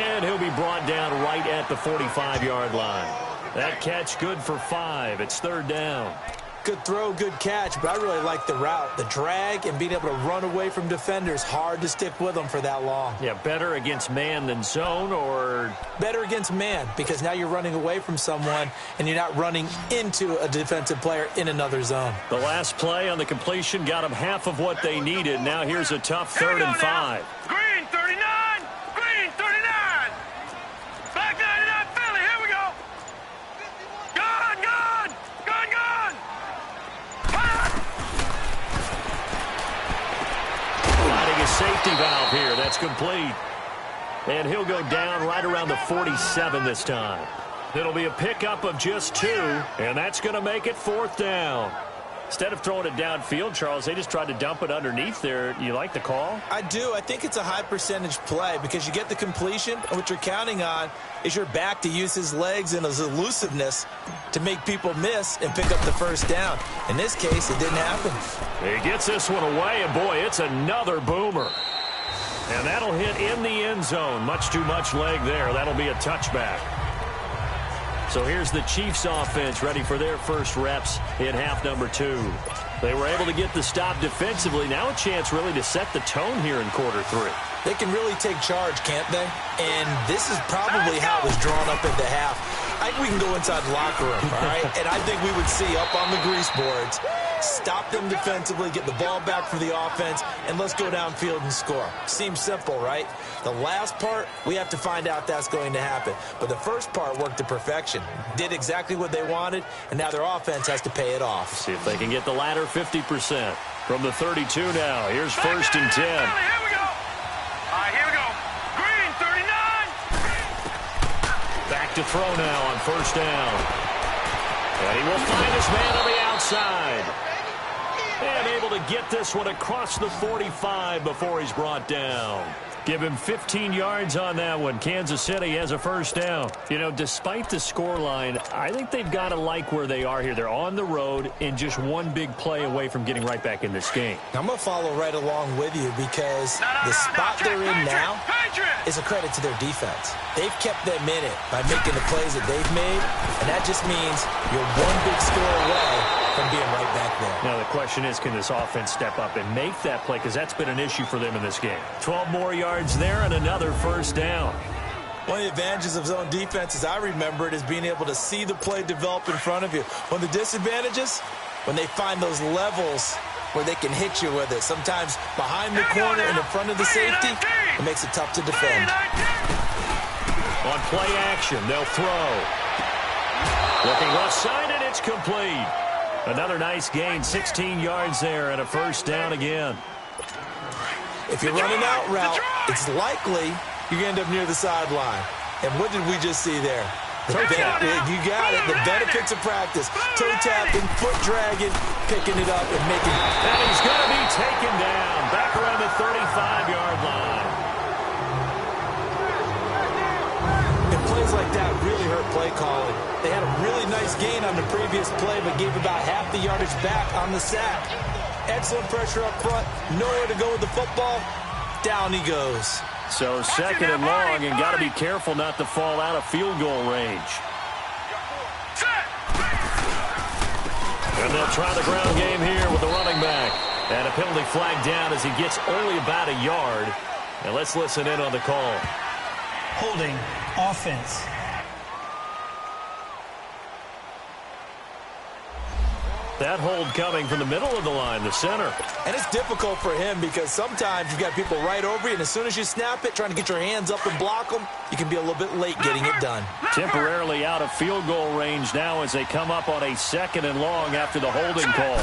And he'll be brought down right at the 45-yard line. That catch good for 5. It's 3rd down. Good throw, good catch, but I really like the route. The drag and being able to run away from defenders, hard to stick with them for that long. Yeah, better against man than zone, or? Better against man, because now you're running away from someone and you're not running into a defensive player in another zone. The last play on the completion got them half of what they needed. Now here's a tough 3rd and 5. Green 39! Green 39! Back 99 Philly, here we go! Gone, gone! Gone, gone! Finding a safety valve here. That's complete. And he'll go down right around the 47 this time. It'll be a pickup of just 2, and that's going to make it 4th down. Instead of throwing it downfield, Charles, they just tried to dump it underneath there. You like the call? I do. I think it's a high percentage play because you get the completion, and what you're counting on is your back to use his legs and his elusiveness to make people miss and pick up the 1st down. In this case, it didn't happen. He gets this one away, and boy, it's another boomer. And that'll hit in the end zone. Much too much leg there. That'll be a touchback. So here's the Chiefs offense ready for their first reps in half number 2. They were able to get the stop defensively. Now a chance really to set the tone here in quarter 3. They can really take charge, can't they? And this is probably how it was drawn up at the half. I think we can go inside the locker room, all right? And I think we would see up on the grease boards, stop them defensively, get the ball back for the offense, and let's go downfield and score. Seems simple, right? The last part, we have to find out that's going to happen. But the first part worked to perfection. Did exactly what they wanted, and now their offense has to pay it off. See if they can get the latter 50%. From the 32 now, here's 1st and 10. Here we go. All right, here we go. Green 39. Back to throw now on 1st down. And he will find his man on the outside. And able to get this one across the 45 before he's brought down. Give him 15 yards on that one. Kansas City has a 1st down. You know, despite the scoreline, I think they've got to like where they are here. They're on the road and just one big play away from getting right back in this game. I'm going to follow right along with you because the spot they're in now is a credit to their defense. They've kept them in it by making the plays that they've made, and that just means you're one big score away from being right back there. Now the question is, can this offense step up and make that play? Because that's been an issue for them in this game. 12 more yards there and another 1st down. One of the advantages of zone defense, as I remember it, is being able to see the play develop in front of you. One of the disadvantages, when they find those levels where they can hit you with it. Sometimes behind the corner and in front of the safety, it makes it tough to defend. On play action, they'll throw. Looking left side, and it's complete. Another nice gain, 16 yards there, and a 1st down again. If you're running out route, it's likely you're going to end up near the sideline. And what did we just see there? You got it. The benefits of practice. Toe tapping, foot dragging, picking it up and making it. And he's going to be taken down back around the 35-yard line. And plays like that really hurt play calling. They had a really nice gain on the previous play, but gave about half the yardage back on the sack. Excellent pressure up front. Nowhere to go with the football. Down he goes. So 2nd and long, and got to be careful not to fall out of field goal range. And they'll try the ground game here with the running back. And a penalty flag down as he gets only about a yard. And let's listen in on the call. Holding offense. That hold coming from the middle of the line, the center. And it's difficult for him because sometimes you've got people right over you, and as soon as you snap it, trying to get your hands up and block them, you can be a little bit late getting it done. Temporarily out of field goal range now as they come up on a 2nd and long after the holding call.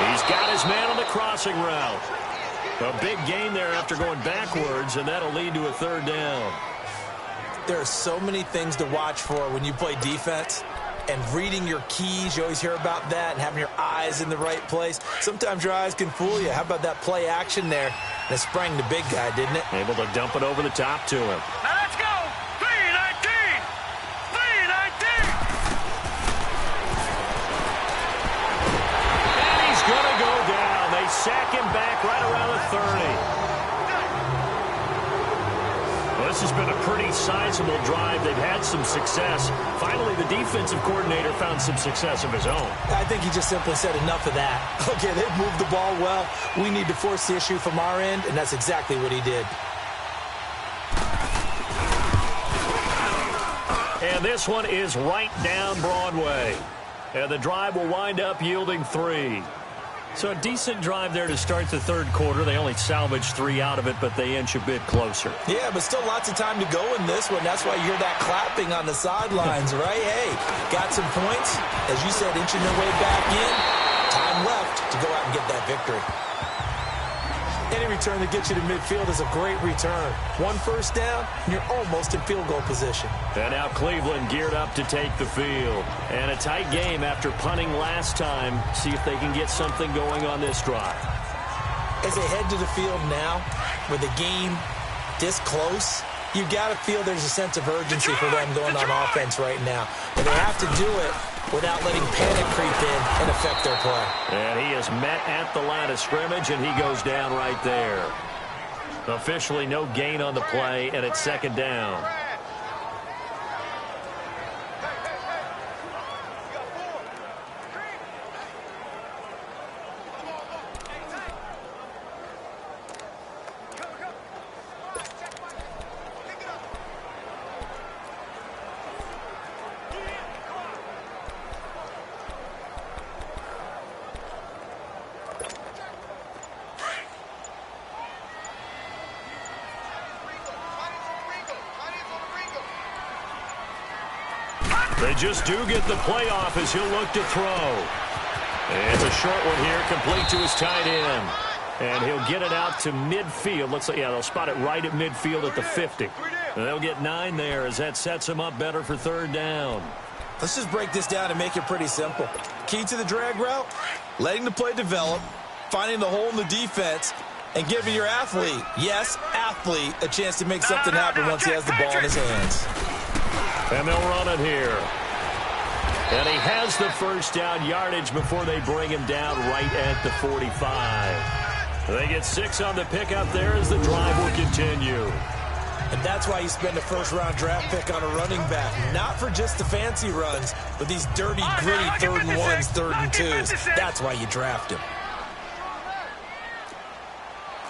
He's got his man on the crossing route. A big gain there after going backwards, and that'll lead to a 3rd down. There are so many things to watch for when you play defense. And reading your keys, you always hear about that, and having your eyes in the right place. Sometimes your eyes can fool you. How about that play action there? And it sprang the big guy, didn't it? Able to dump it over the top to him. Now let's go. 319. 319. And he's going to go down. They sack him back right around the 30. This this has been a pretty sizable drive. They've had some success. Finally, the defensive coordinator found some success of his own. I think he just simply said enough of that. Okay, they've moved the ball well. We need to force the issue from our end, and that's exactly what he did. And this one is right down Broadway. And the drive will wind up yielding 3. So a decent drive there to start the third quarter. They only salvaged 3 out of it, but they inch a bit closer. Yeah, but still lots of time to go in this one. That's why you hear that clapping on the sidelines, right? Hey, got some points. As you said, inching their way back in. Time left to go out and get that victory. Any return that gets you to midfield is a great return. 1 first down, and you're almost in field goal position. And now Cleveland geared up to take the field. And a tight game after punting last time. See if they can get something going on this drive. As they head to the field now, with the game this close, you got to feel there's a sense of urgency for them going on offense right now. But they have to do it without letting panic creep in and affect their play. And he is met at the line of scrimmage, and he goes down right there. Officially no gain on the play, and it's second down. They just do get the playoff as he'll look to throw. And it's a short one here, complete to his tight end. And he'll get it out to midfield. Looks like, yeah, they'll spot it right at midfield at the 50. And they'll get 9 there as that sets him up better for third down. Let's just break this down and make it pretty simple. Key to the drag route, letting the play develop, finding the hole in the defense, and giving your athlete, yes, athlete, a chance to make something happen once he has the ball in his hands. And they'll run it here. And he has the first down yardage before they bring him down right at the 45. They get 6 on the pickup there as the drive will continue. And that's why you spend a first-round draft pick on a running back. Not for just the fancy runs, but these dirty, gritty 3rd and 1s, 3rd and 2s. That's why you draft him.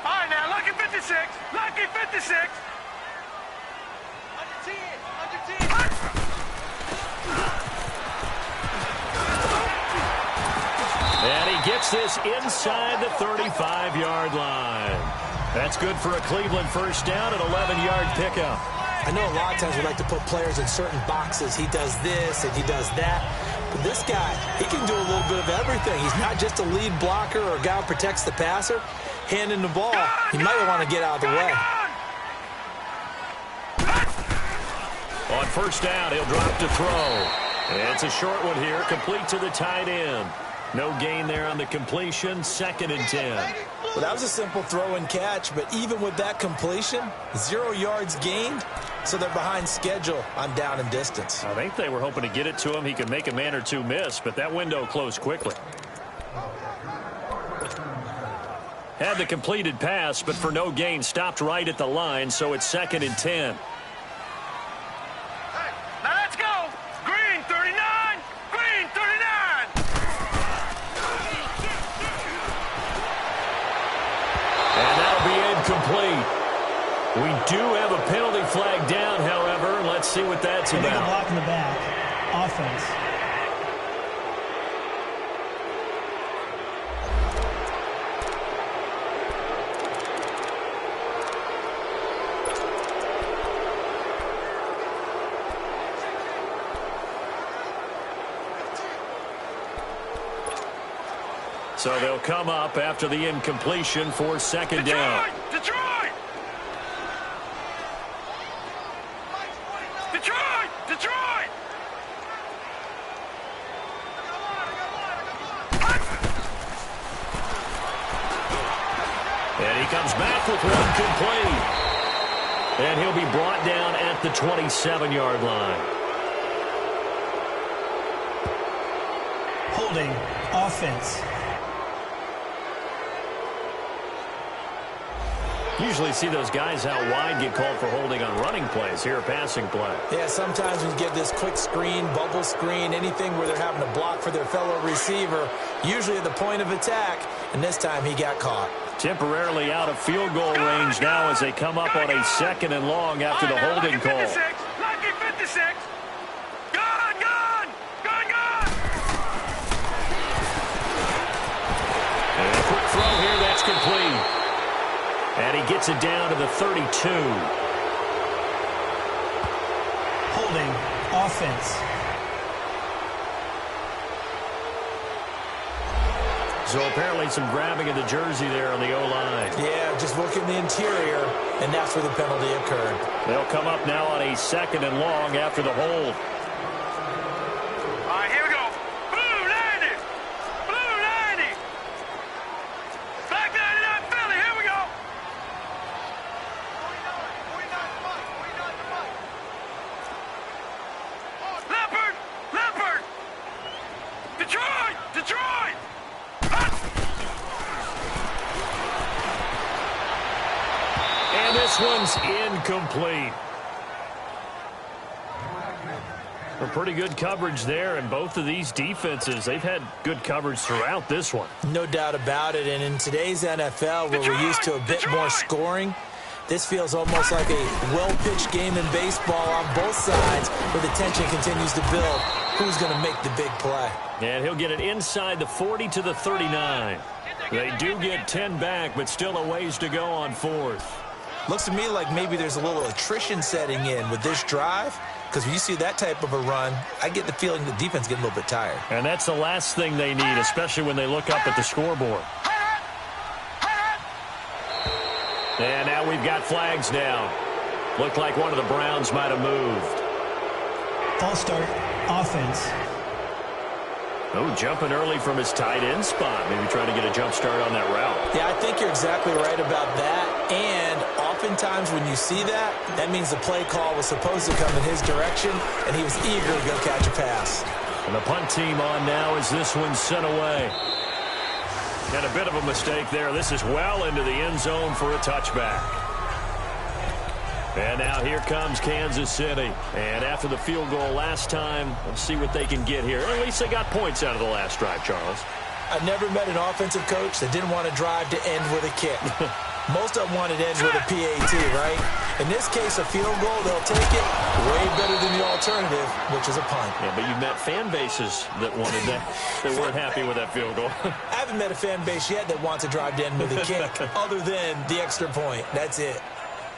All right, now, lucky 56. Lucky 56. And he gets this inside the 35-yard line. That's good for a Cleveland first down, an 11-yard pickup. I know a lot of times we like to put players in certain boxes. He does this and he does that. But this guy, he can do a little bit of everything. He's not just a lead blocker or a guy who protects the passer. Handing the ball, he might want to get out of the way. On first down, he'll drop to throw. It's a short one here, complete to the tight end. No gain there on the completion, 2nd and 10. Well, that was a simple throw and catch, but even with that completion, 0 yards gained, so they're behind schedule on down and distance. I think they were hoping to get it to him. He could make a man or two miss, but that window closed quickly. Had the completed pass, but for no gain, stopped right at the line, so it's 2nd and 10. Now let's go. Green 39. Green 39. And that'll be incomplete. We do have a penalty flag down, however. Let's see what that's Illegal about. block in the back. Offense. So they'll come up after the incompletion for 2nd down. Detroit! Detroit! Detroit! And he comes back with one complete. And he'll be brought down at the 27-yard line. Holding. Offense. Usually see those guys out wide get called for holding on running plays. Here, a passing play. Yeah, sometimes when you get this quick screen, bubble screen, anything where they're having to block for their fellow receiver, usually at the point of attack, and this time he got caught. Temporarily out of field goal range now as they come up on a 2nd and long after the holding call. Lucky 56. Gone, gone, gone, gone. And a quick throw here, that's complete. And he gets it down to the 32. Holding offense. So apparently some grabbing of the jersey there on the O-line. Yeah, just look in the interior, and that's where the penalty occurred. They'll come up now on a 2nd and long after the hold. All right, here we go. Blue 90. Blue 90. Black 99 Philly. Here we go. 49. Leopard. Leopard. Detroit. Detroit. And this one's incomplete. A pretty good coverage there, and both of these defenses, they've had good coverage throughout this one. No doubt about it, and in today's NFL, where we're used to a bit more scoring, this feels almost like a well-pitched game in baseball on both sides, where the tension continues to build. Who's going to make the big play? And he'll get it inside the 40 to the 39. They do get 10 back, but still a ways to go on 4th. Looks to me like maybe there's a little attrition setting in with this drive, because when you see that type of a run, I get the feeling the defense getting a little bit tired. And that's the last thing they need, especially when they look up at the scoreboard. And now we've got flags down. Looked like one of the Browns might have moved. False start. Offense. Oh, jumping early from his tight end spot. Maybe trying to get a jump start on that route. Yeah, I think you're exactly right about that. And oftentimes when you see that, that means the play call was supposed to come in his direction, and he was eager to go catch a pass. And the punt team on now as this one's sent away. And a bit of a mistake there. This is well into the end zone for a touchback. And now here comes Kansas City. And after the field goal last time, let's see what they can get here. At least they got points out of the last drive, Charles. I've never met an offensive coach that didn't want to drive to end with a kick. Most of them wanted to end with a PAT, right? In this case, a field goal, they'll take it way better than the alternative, which is a punt. Yeah, but you've met fan bases that wanted that, that weren't happy with that field goal. I haven't met a fan base yet that wants to drive to end with a kick, other than the extra point. That's it.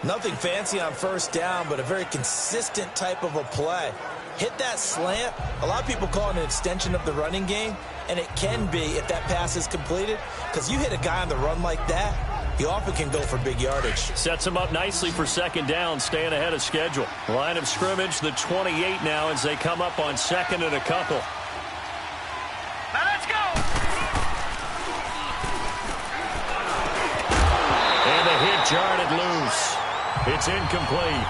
Nothing fancy on first down, but a very consistent type of a play. Hit that slant. A lot of people call it an extension of the running game, and it can be if that pass is completed, because you hit a guy on the run like that, he often can go for big yardage. Sets him up nicely for 2nd down, staying ahead of schedule. Line of scrimmage, the 28 now as they come up on 2nd and a couple. Now let's go. And the hit jarred loose. It's incomplete.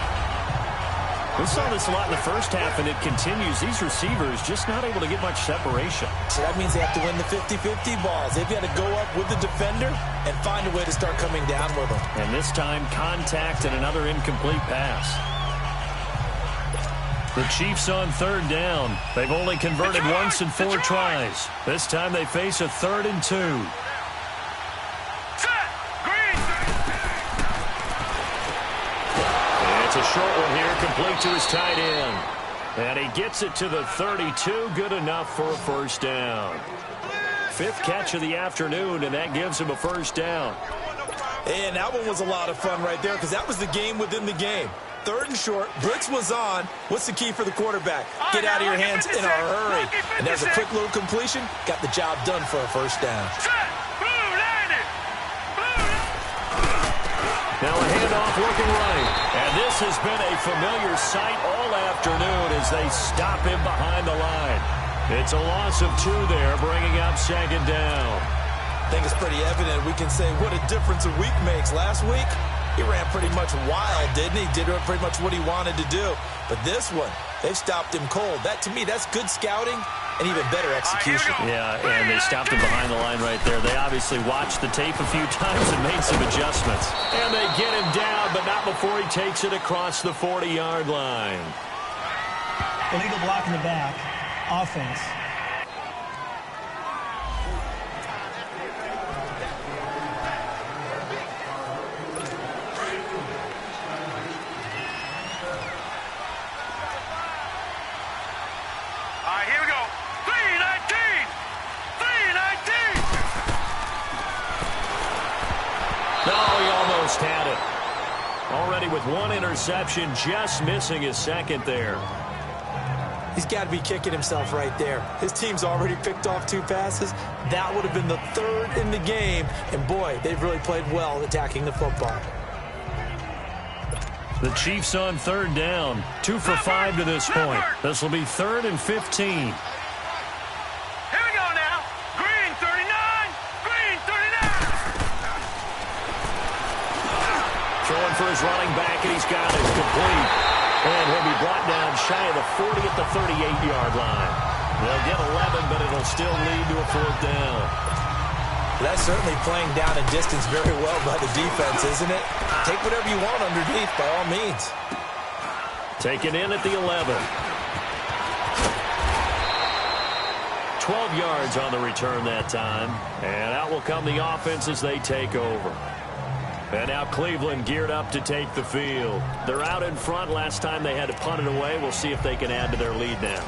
We saw this a lot in the first half, and it continues. These receivers just not able to get much separation. So that means they have to win the 50-50 balls. They've got to go up with the defender and find a way to start coming down with them. And this time, contact and another incomplete pass. The Chiefs on 3rd down. They've only converted once in 4 tries. This time they face a 3rd and 2. It's a short one here, complete to his tight end. And he gets it to the 32, good enough for a 1st down. 5th catch of the afternoon, and that gives him a 1st down. And that one was a lot of fun right there, because that was the game within the game. 3rd and short, blitz was on. What's the key for the quarterback? Get out of your hands in a hurry. And there's a quick little completion, got the job done for a 1st down. Now a handoff looking right. And this has been a familiar sight all afternoon as they stop him behind the line. It's a loss of 2 there, bringing up 2nd down. I think it's pretty evident. We can say what a difference a week makes. Last week, he ran pretty much wild, didn't he? Did pretty much what he wanted to do. But this one, they've stopped him cold. That, to me, that's good scouting and even better execution. Yeah, and they stopped him behind the line right there. They obviously watched the tape a few times and made some adjustments. And they get him down, but not before he takes it across the 40-yard line. Illegal block in the back. Offense. All right, here we go. 319! 319! No, he almost had it. Already with one interception, just missing his second there. He's got to be kicking himself right there. His team's already picked off 2 passes. That would have been the 3rd in the game. And, boy, they've really played well attacking the football. The Chiefs on 3rd down. 2 for 5 to this point. This will be 3rd and 15. Here we go now. Green 39. Green 39. Throwing for his running back, and he's got it. It's complete. And he'll be brought down shy of the 40 at the 38-yard line. They'll get 11, but it'll still lead to a 4th down. That's certainly playing down in distance very well by the defense, isn't it? Take whatever you want underneath, by all means. Taken in at the 11. 12 yards on the return that time. And out will come the offense as they take over. And now Cleveland geared up to take the field. They're out in front. Last time they had to punt it away. We'll see if they can add to their lead now.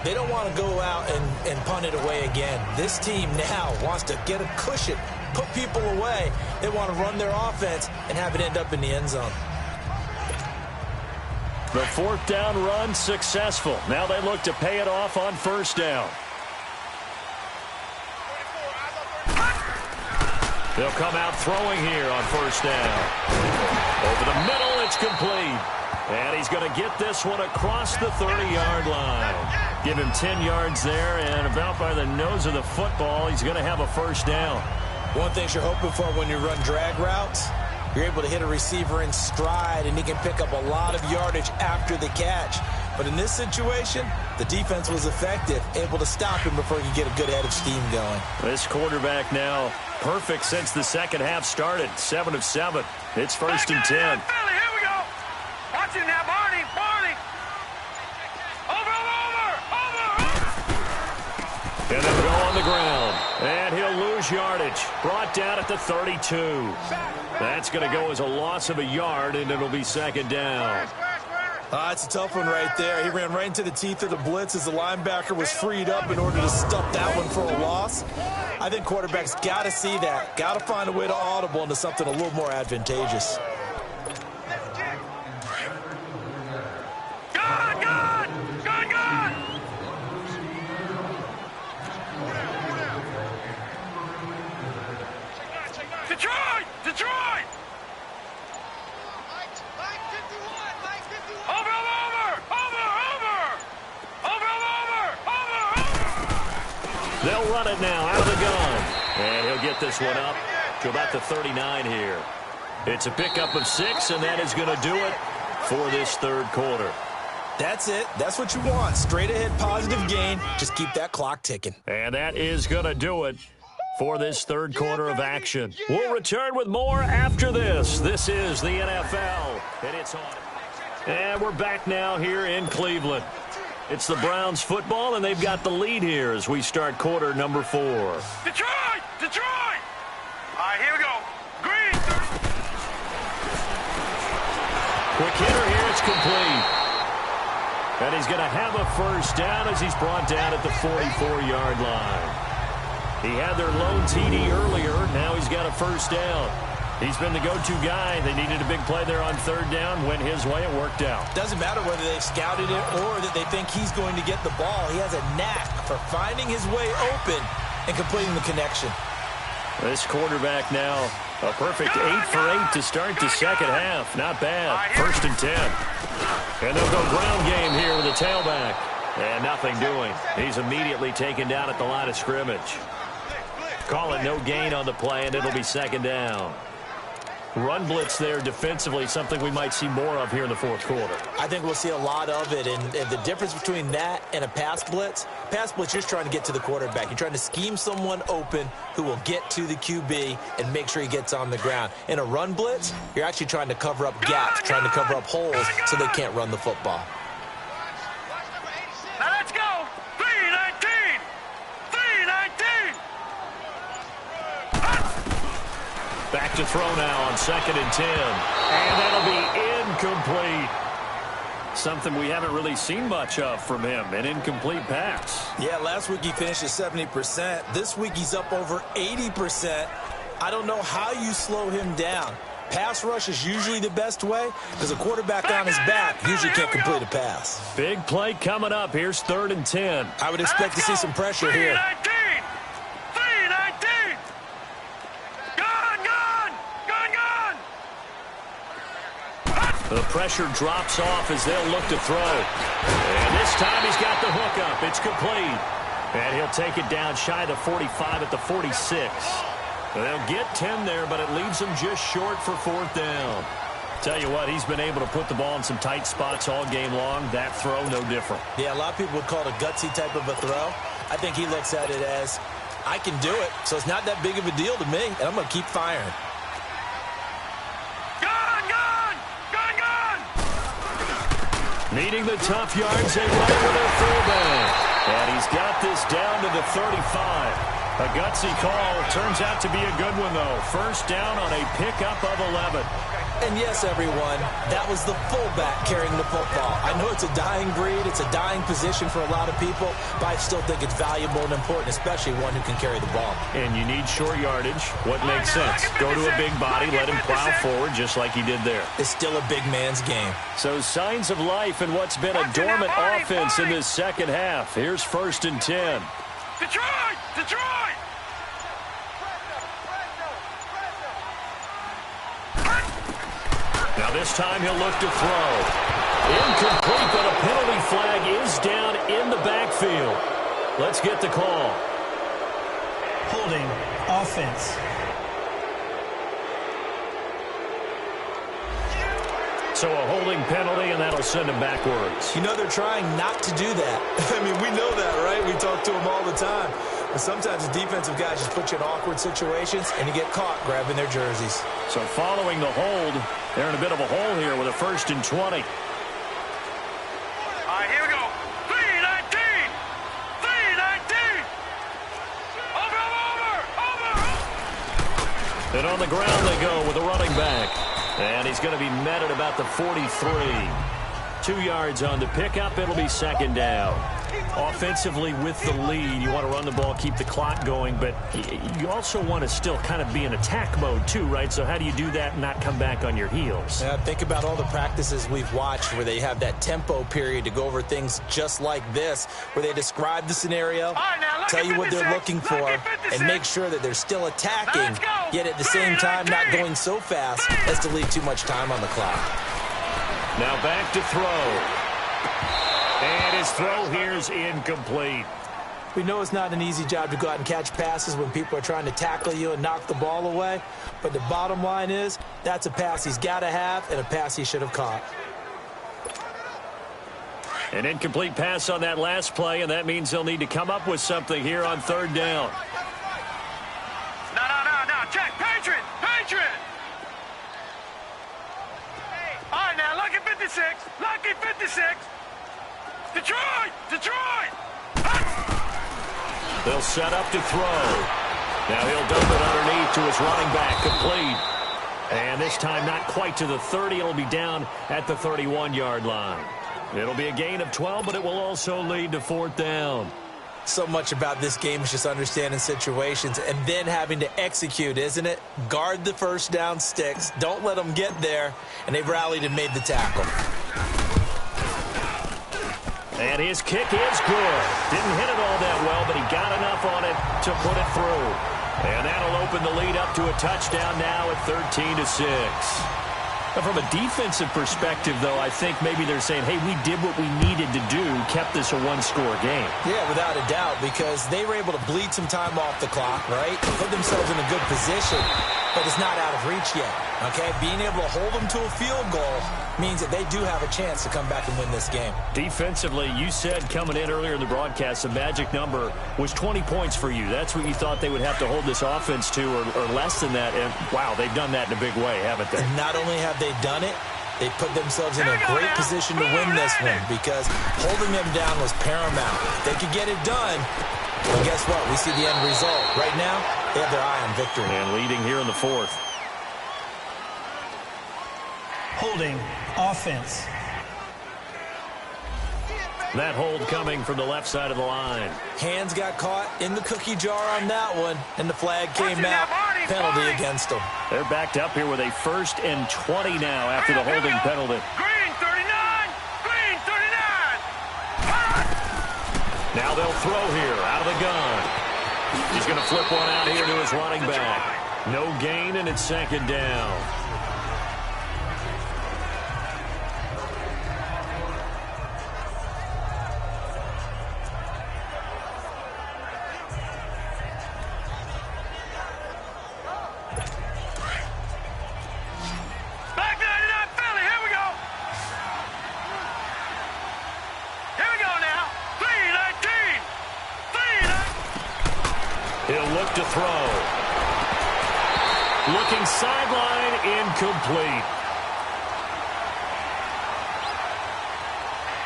They don't want to go out and punt it away again. This team now wants to get a cushion, put people away. They want to run their offense and have it end up in the end zone. The 4th down run successful. Now they look to pay it off on 1st down. They'll come out throwing here on 1st down. Over the middle, it's complete. And he's going to get this one across the 30-yard line. Give him 10 yards there, and about by the nose of the football, he's going to have a 1st down. One thing you're hoping for when you run drag routes, you're able to hit a receiver in stride, and he can pick up a lot of yardage after the catch. But in this situation, the defense was effective, able to stop him before he could get a good head of steam going. This quarterback now perfect since the second half started. 7 of 7. It's 1st and 10. Philly, here we go. Watch it now, Barney. Barney. Over. And they'll go on the ground. And he'll lose yardage. Brought down at the 32. That's going to go as a loss of a yard, and it'll be 2nd down. It's a tough one right there. He ran right into the teeth of the blitz as the linebacker was freed up in order to stuff that one for a loss. I think quarterbacks got to see that. Got to find a way to audible into something a little more advantageous. Detroit! They'll run it now out of the gun. And he'll get this one up to about the 39 here. It's a pickup of 6, and that is going to do it for this 3rd quarter. That's it. That's what you want. Straight ahead positive gain. Just keep that clock ticking. And that is going to do it for this 3rd quarter of action. We'll return with more after this. This is the NFL, and it's on. And we're back now here in Cleveland. It's the Browns football, and they've got the lead here as we start quarter number 4. Detroit! All right, here we go. Green. Quick hitter here, it's complete. And he's going to have a 1st down as he's brought down at the 44-yard line. He had their lone TD earlier. Now he's got a 1st down. He's been the go-to guy. They needed a big play there on 3rd down. Went his way. It worked out. Doesn't matter whether they've scouted it or that they think he's going to get the ball. He has a knack for finding his way open and completing the connection. This quarterback now, a perfect 8 for 8 to start the second half. Not bad. 1st and 10. And they'll go ground game here with the tailback. And nothing doing. He's immediately taken down at the line of scrimmage. Call it no gain on the play, and it'll be 2nd down. Run blitz there defensively, something we might see more of here in the fourth quarter. I think we'll see a lot of it, and the difference between that and a pass blitz, you're just trying to get to the quarterback. You're trying to scheme someone open who will get to the QB and make sure he gets on the ground. In a run blitz, you're actually trying to cover up gaps, trying to cover up holes so they can't run the football. Now let's go. 3-19. 3-19. Back to throw now on 2nd and 10. And that'll be incomplete. Something we haven't really seen much of from him, an incomplete pass. Yeah, last week he finished at 70%. This week he's up over 80%. I don't know how you slow him down. Pass rush is usually the best way because a quarterback on his back usually can't complete a pass. Big play coming up. Here's 3rd and 10. I would expect to see some pressure here. 3-19. 3-19. Gone. The pressure drops off as they'll look to throw. And this time he's got the hook up. It's complete. And he'll take it down shy of the 45 at the 46. They'll get 10 there, but it leaves them just short for 4th down. Tell you what, he's been able to put the ball in some tight spots all game long. That throw, no different. Yeah, a lot of people would call it a gutsy type of a throw. I think he looks at it as, I can do it, so it's not that big of a deal to me, and I'm going to keep firing. Needing the tough yards, they run with their fullback. And he's got this down to the 35. A gutsy call. Turns out to be a good one, though. 1st down on a pickup of 11. And yes, everyone, that was the fullback carrying the football. I know it's a dying breed. It's a dying position for a lot of people, but I still think it's valuable and important, especially one who can carry the ball. And you need short yardage. What makes sense? Go to a big body, let him plow forward just like he did there. It's still a big man's game. So signs of life in what's been a dormant offense in this second half. Here's 1st and 10. Detroit! Now this time he'll look to throw. Incomplete, but a penalty flag is down in the backfield. Let's get the call. Holding offense. So a holding penalty, and that'll send him backwards. You know they're trying not to do that. I mean, we know that, right? We talk to them all the time. But sometimes the defensive guys just put you in awkward situations, and you get caught grabbing their jerseys. So following the hold, they're in a bit of a hole here with a 1st and 20. All right, here we go. 3-19. 3-19. Over. And on the ground they go with a running back. And he's going to be met at about the 43. 2 yards on the pickup. It'll be 2nd down. Offensively with the lead, you want to run the ball, keep the clock going, but you also want to still kind of be in attack mode too, right? So how do you do that and not come back on your heels? Yeah, think about all the practices we've watched where they have that tempo period to go over things just like this, where they describe the scenario, tell you what they're looking for, and make sure that they're still attacking, yet at the same time not going so fast as to leave too much time on the clock. Now back to throw. And his throw here is incomplete. We know it's not an easy job to go out and catch passes when people are trying to tackle you and knock the ball away. But the bottom line is, that's a pass he's got to have and a pass he should have caught. An incomplete pass on that last play, and that means they'll need to come up with something here on 3rd down. No. Check. Patriot. All right, now, lucky 56. Lucky 56. Detroit! They'll set up to throw. Now he'll dump it underneath to his running back, complete. And this time not quite to the 30. It'll be down at the 31-yard line. It'll be a gain of 12, but it will also lead to 4th down. So much about this game is just understanding situations and then having to execute, isn't it? Guard the 1st down sticks. Don't let them get there. And they've rallied and made the tackle. And his kick is good. Didn't hit it all that well, but he got enough on it to put it through. And that'll open the lead up to a touchdown now at 13-6. From a defensive perspective, though, I think maybe they're saying, hey, we did what we needed to do, kept this a one-score game. Yeah, without a doubt, because they were able to bleed some time off the clock, right? Put themselves in a good position, but it's not out of reach yet, okay? Being able to hold them to a field goal means that they do have a chance to come back and win this game. Defensively, you said coming in earlier in the broadcast, the magic number was 20 points for you. That's what you thought they would have to hold this offense to, or less than that. And, wow, they've done that in a big way, haven't they? And not only have they done it, they put themselves in a great position to win this one because holding them down was paramount. They could get it done, but guess what? We see the end result. Right now, they have their eye on victory. And leading here in the fourth. Holding offense. That hold coming from the left side of the line. Hands got caught in the cookie jar on that one, and the flag came out. Penalty against them. They're backed up here with a 1st and 20 now after the holding penalty. Green 39! Green 39! Now they'll throw here out of the gun. He's going to flip one out here to his running back. No gain, and it's 2nd down. To throw. Looking sideline, incomplete.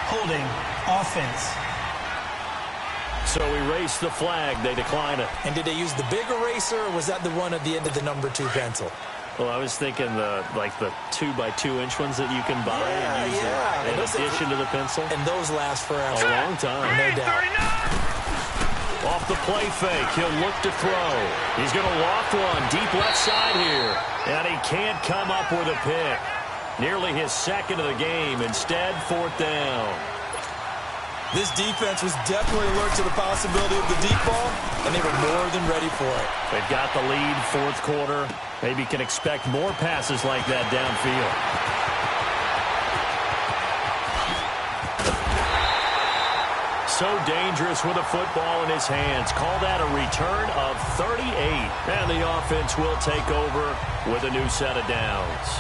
Holding offense. So erase the flag. They decline it. And did they use the big eraser, or was that the one at the end of the number 2 pencil? Well, I was thinking the 2x2-inch ones that you can buy and use in addition to the pencil. And those last forever. A long time. No doubt. Off the play fake, he'll look to throw. He's going to loft one deep left side here. And he can't come up with a pick. Nearly his 2nd of the game. Instead, 4th down. This defense was definitely alert to the possibility of the deep ball, and they were more than ready for it. They've got the lead, 4th quarter. Maybe can expect more passes like that downfield. So dangerous with a football in his hands. Call that a return of 38. And the offense will take over with a new set of downs.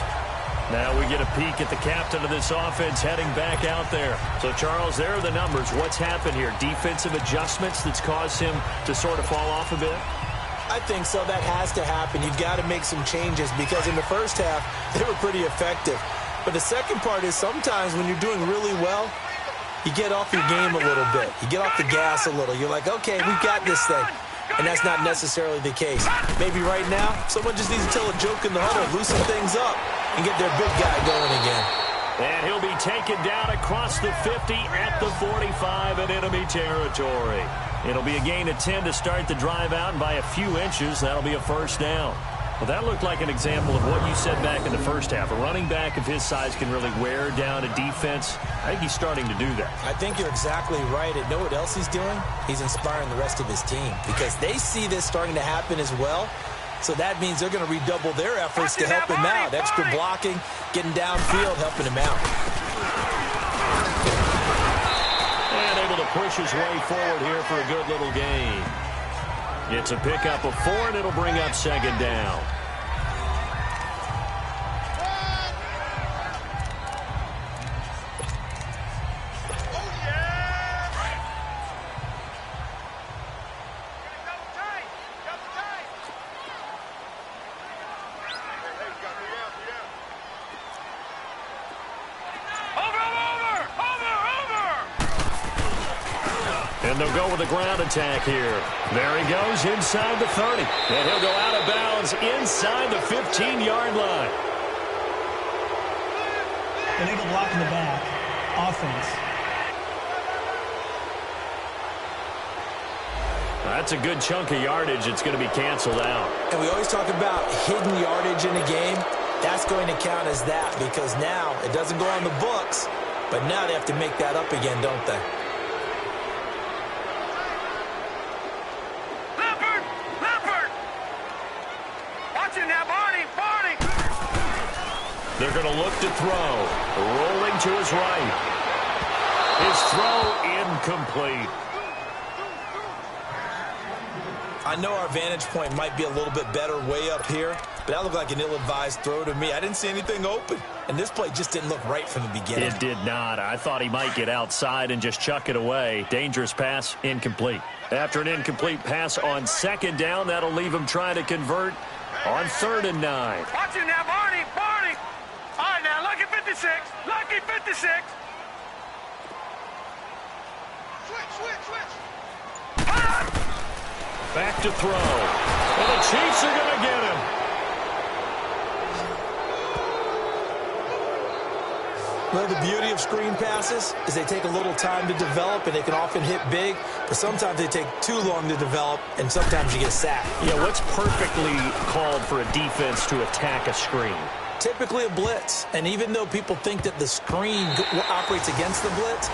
Now we get a peek at the captain of this offense heading back out there. So, Charles, there are the numbers. What's happened here? Defensive adjustments that's caused him to sort of fall off a bit? I think so. That has to happen. You've got to make some changes because in the first half, they were pretty effective. But the second part is sometimes when you're doing really well, you get off your game a little bit. You get off the gas a little. You're like, okay, we've got this thing. And that's not necessarily the case. Maybe right now, someone just needs to tell a joke in the huddle, loosen things up, and get their big guy going again. And he'll be taken down across the 50 at the 45 in enemy territory. It'll be a gain of 10 to start the drive out, and by a few inches, that'll be a 1st down. Well, that looked like an example of what you said back in the first half. A running back of his size can really wear down a defense. I think he's starting to do that. I think you're exactly right. And know what else he's doing? He's inspiring the rest of his team because they see this starting to happen as well. So that means they're going to redouble their efforts to help him out. Extra blocking, getting downfield, helping him out. And able to push his way forward here for a good little gain. It's a pickup of 4, and it'll bring up 2nd down. And they'll go with a ground attack here. There he goes inside the 30. And he'll go out of bounds inside the 15-yard line. Illegal block in the back. Offense. That's a good chunk of yardage. It's going to be canceled out. And we always talk about hidden yardage in a game. That's going to count as that because now it doesn't go on the books, but now they have to make that up again, don't they? They're going to look to throw. Rolling to his right. His throw incomplete. I know our vantage point might be a little bit better way up here, but that looked like an ill-advised throw to me. I didn't see anything open, and this play just didn't look right from the beginning. It did not. I thought he might get outside and just chuck it away. Dangerous pass, incomplete. After an incomplete pass on second down, that'll leave him trying to convert on 3rd and 9. Watch it now, Barney, Barney. All right, now, lucky 56, lucky 56. Switch. Back to throw. And the Chiefs are going to get him. Well, the beauty of screen passes is they take a little time to develop, and they can often hit big, but sometimes they take too long to develop, and sometimes you get sacked. Yeah, what's perfectly called for a defense to attack a screen? Typically a blitz, and even though people think that the screen operates against the blitz,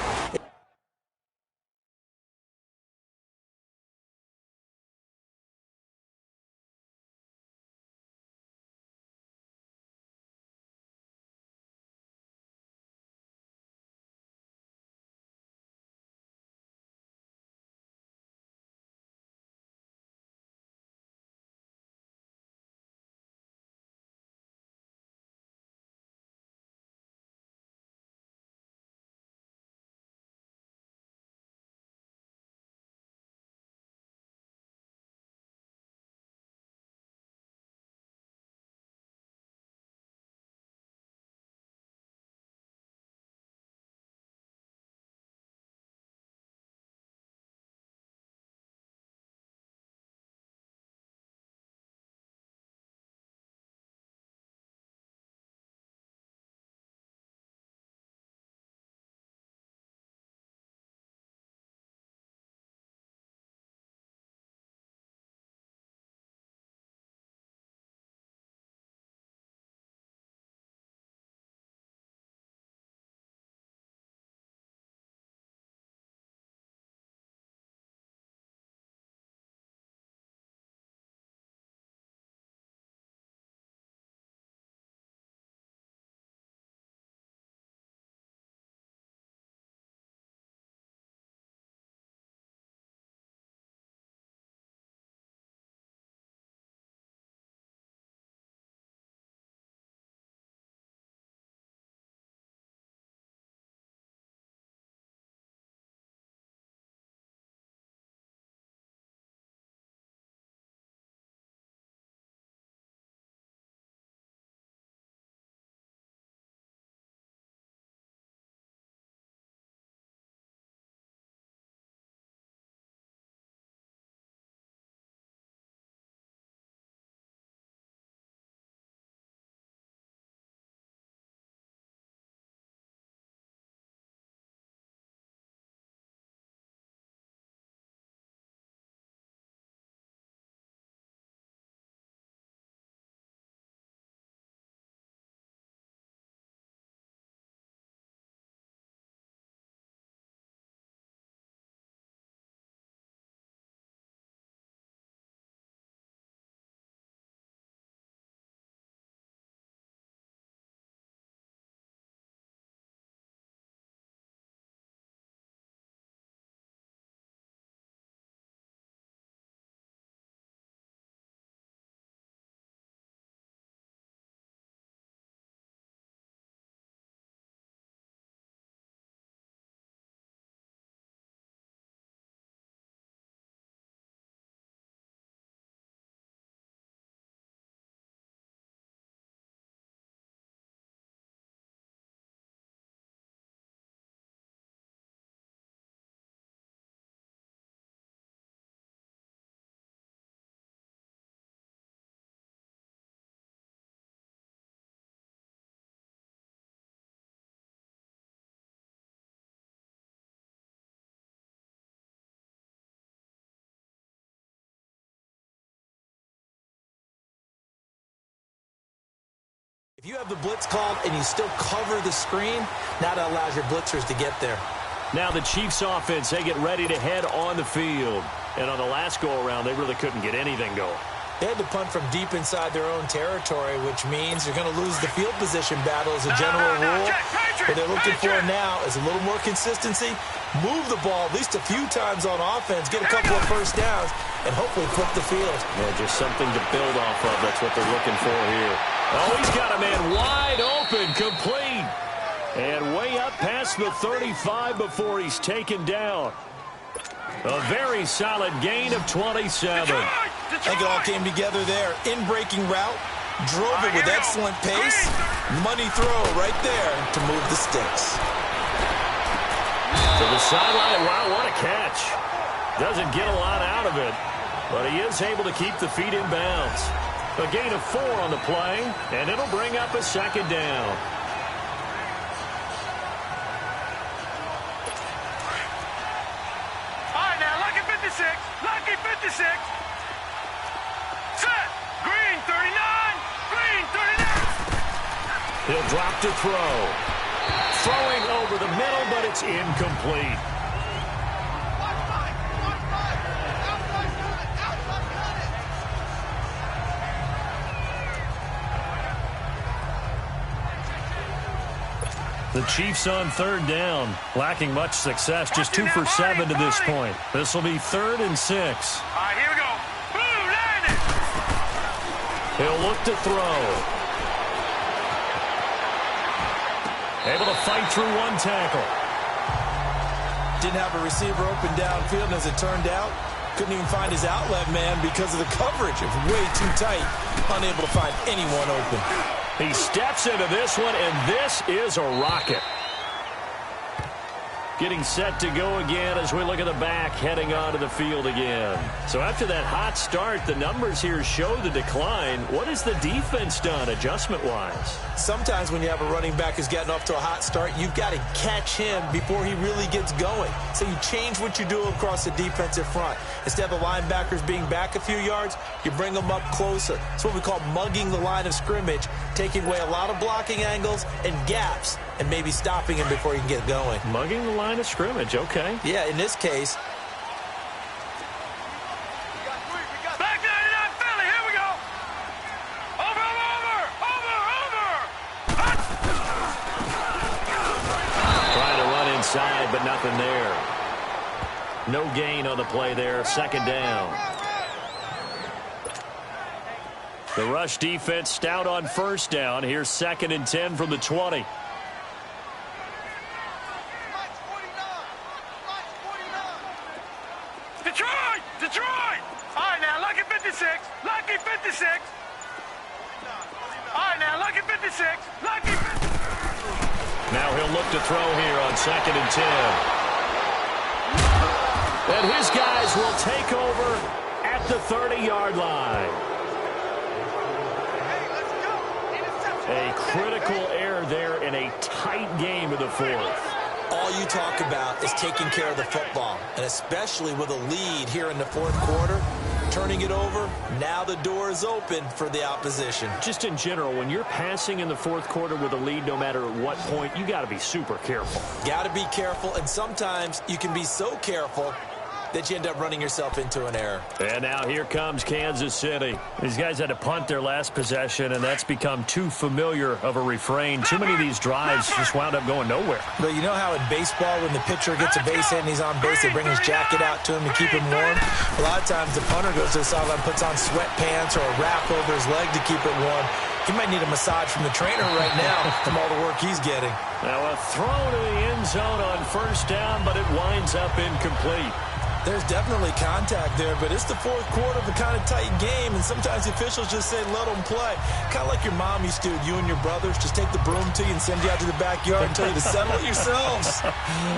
if you have the blitz called and you still cover the screen, now that allows your blitzers to get there. Now the Chiefs offense, they get ready to head on the field. And on the last go-around, they really couldn't get anything going. They had to punt from deep inside their own territory, which means you're going to lose the field position battle as a general rule. What they're looking for now is a little more consistency, move the ball at least a few times on offense, get a couple of first downs, and hopefully flip the field. Yeah, just something to build off of. That's what they're looking for here. Oh, he's got a man wide open, complete. And way up past the 35 before he's taken down. A very solid gain of 27. I think it all came together there. In-breaking route, drove it with excellent pace. Money throw right there to move the sticks. To the sideline. Wow, what a catch. Doesn't get a lot out of it, but he is able to keep the feet in bounds. A gain of 4 on the play, and it'll bring up a second down. Lucky 56. Set. Green 39. Green 39. He'll drop to throw. Throwing over the middle, but it's incomplete. The Chiefs on 3rd down, lacking much success, just 2 for 7 to this point. This will be 3rd and 6. All right, here we go. Boom, landed. He'll look to throw. Able to fight through 1 tackle. Didn't have a receiver open downfield, and as it turned out, couldn't even find his outlet man because of the coverage. It was way too tight. Unable to find anyone open. He steps into this one, and this is a rocket. Getting set to go again as we look at the back, heading onto the field again. So after that hot start, the numbers here show the decline. What has the defense done adjustment-wise? Sometimes when you have a running back who's getting off to a hot start, you've got to catch him before he really gets going. So you change what you do across the defensive front. Instead of the linebackers being back a few yards, you bring them up closer. It's what we call mugging the line of scrimmage, taking away a lot of blocking angles and gaps, and maybe stopping him before he can get going. Mugging the line of scrimmage, okay. Yeah, in this case. Back 99 Philly, here we go. Over. Trying to run inside, but nothing there. No gain on the play there, 2nd down. The rush defense stout on 1st down. Here's 2nd and 10 from the 20. Detroit! All right, now, lucky 56. Lucky 56. All right, now, lucky 56. Lucky 56. Now he'll look to throw here on 2nd and 10. And his guys will take over at the 30-yard line. A critical error there in a tight game of the 4th. All you talk about is taking care of the football, and especially with a lead here in the 4th quarter, turning it over, now the door is open for the opposition. Just in general, when you're passing in the 4th quarter with a lead, no matter at what point, you got to be super careful. Got to be careful, and sometimes you can be so careful that you end up running yourself into an error. And now here comes Kansas City. These guys had to punt their last possession, and that's become too familiar of a refrain. Too many of these drives just wound up going nowhere. But you know how in baseball, when the pitcher gets a base hit and he's on base, they bring his jacket out to him to keep him warm? A lot of times the punter goes to the sideline, puts on sweatpants or a wrap over his leg to keep it warm. He might need a massage from the trainer right now from all the work he's getting. Now a throw to the end zone on 1st down, but it winds up incomplete. There's definitely contact there, but it's the 4th quarter of a kind of tight game, and sometimes the officials just say, let them play. Kind of like your mom used to do with you and your brothers. Just take the broom to you and send you out to the backyard and tell you to settle it yourselves.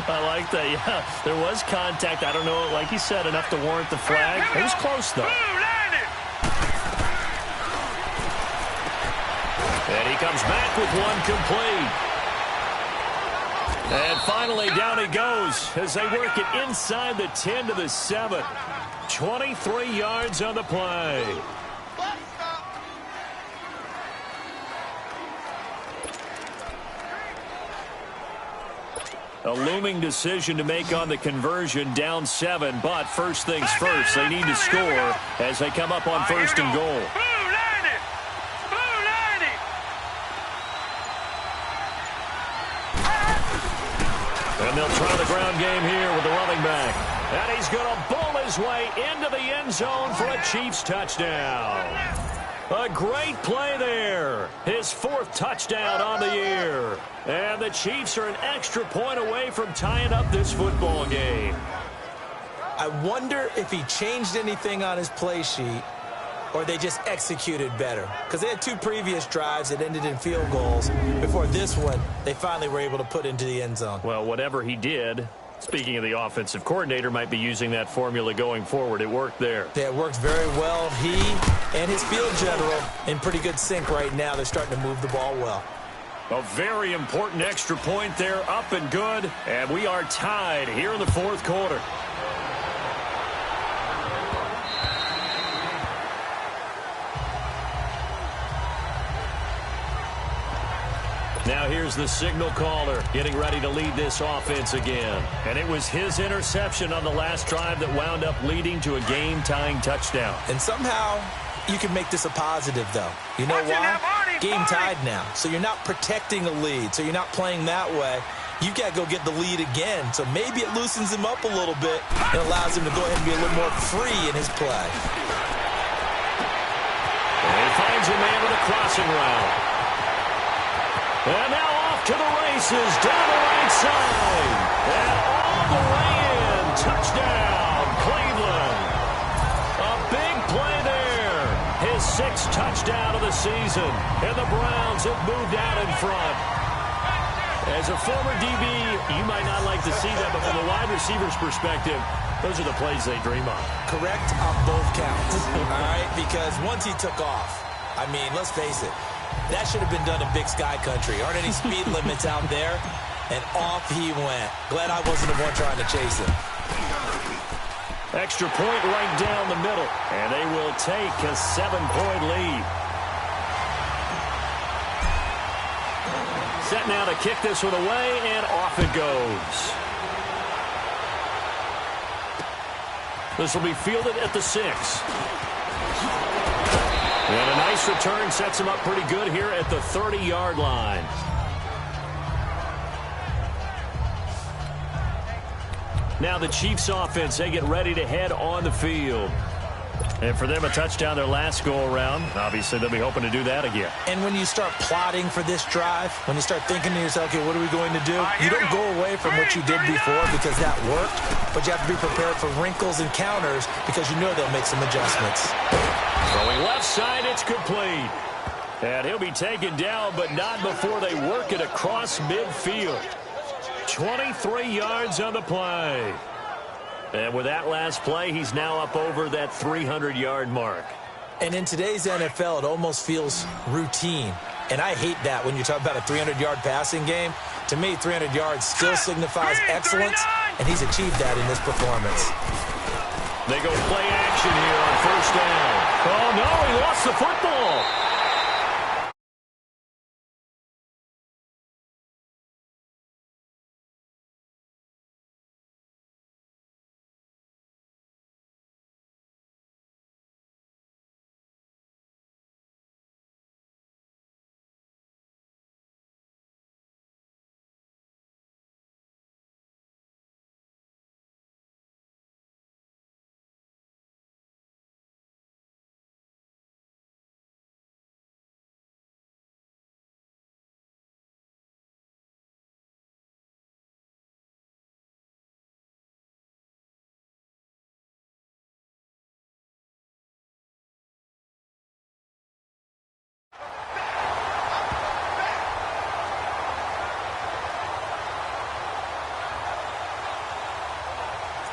I like that, yeah. There was contact. I don't know, like you said, enough to warrant the flag. It was close, though. And he comes back with one complete. And finally, down he goes as they work it inside the 10 to the 7. 23 yards on the play. A looming decision to make on the conversion, down 7, but first things first, they need to score as they come up on first and goal. And they'll try the ground game here with the running back. And he's going to bowl his way into the end zone for a Chiefs touchdown. A great play there. His 4th touchdown on the year. And the Chiefs are an extra point away from tying up this football game. I wonder if he changed anything on his play sheet or they just executed better. Because they had 2 previous drives that ended in field goals. Before this one, they finally were able to put into the end zone. Well, whatever he did, speaking of the offensive coordinator, might be using that formula going forward. It worked there. Yeah, it worked very well. He and his field general in pretty good sync right now. They're starting to move the ball well. A very important extra point there, up and good. And we are tied here in the 4th quarter. Now here's the signal caller getting ready to lead this offense again. And it was his interception on the last drive that wound up leading to a game-tying touchdown. And somehow you can make this a positive, though. You know why? Game tied now. So you're not protecting a lead. So you're not playing that way. You've got to go get the lead again. So maybe it loosens him up a little bit and allows him to go ahead and be a little more free in his play. And he finds a man with a crossing route. And now off to the races, down the right side. And all the way in. Touchdown, Cleveland. A big play there. His 6th touchdown of the season. And the Browns have moved out in front. As a former DB, you might not like to see that, but from the wide receiver's perspective, those are the plays they dream of. Correct on both counts. All right, because once he took off, I mean, let's face it, that should have been done in Big Sky Country. Aren't any speed limits out there? And off he went. Glad I wasn't the one trying to chase him. Extra point right down the middle. And they will take a 7-point lead. Set now to kick this one away, and off it goes. This will be fielded at the 6. And a nice return sets him up pretty good here at the 30-yard line. Now the Chiefs offense, they get ready to head on the field. And for them, a touchdown their last go-around. Obviously, they'll be hoping to do that again. And when you start plotting for this drive, when you start thinking to yourself, okay, what are we going to do? You don't go away from what you did before because that worked, but you have to be prepared for wrinkles and counters because you know they'll make some adjustments. Throwing left side, it's complete. And he'll be taken down, but not before they work it across midfield. 23 yards on the play. And with that last play, he's now up over that 300-yard mark. And in today's NFL, it almost feels routine. And I hate that when you talk about a 300-yard passing game. To me, 300 yards still signifies excellence, and he's achieved that in this performance. They go play action here on first down. Oh, no, he lost the football.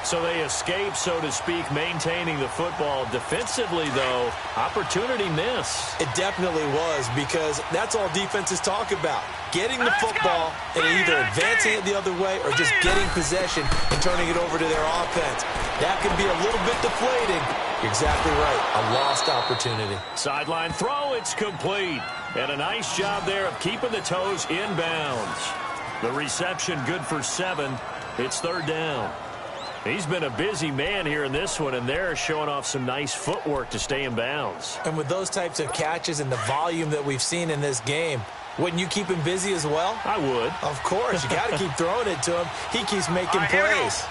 So they escape, so to speak, maintaining the football. Defensively, though, opportunity miss. It definitely was, because that's all defenses talk about. Getting the football and either advancing it the other way or just getting possession and turning it over to their offense. That can be a little bit deflating. You're exactly right. A lost opportunity. Sideline throw, it's complete. And a nice job there of keeping the toes inbounds. The reception good for 7. It's third down. He's been a busy man here in this one, and they're showing off some nice footwork to stay in bounds. And with those types of catches and the volume that we've seen in this game, wouldn't you keep him busy as well? I would. Of course. You got to keep throwing it to him. He keeps making plays.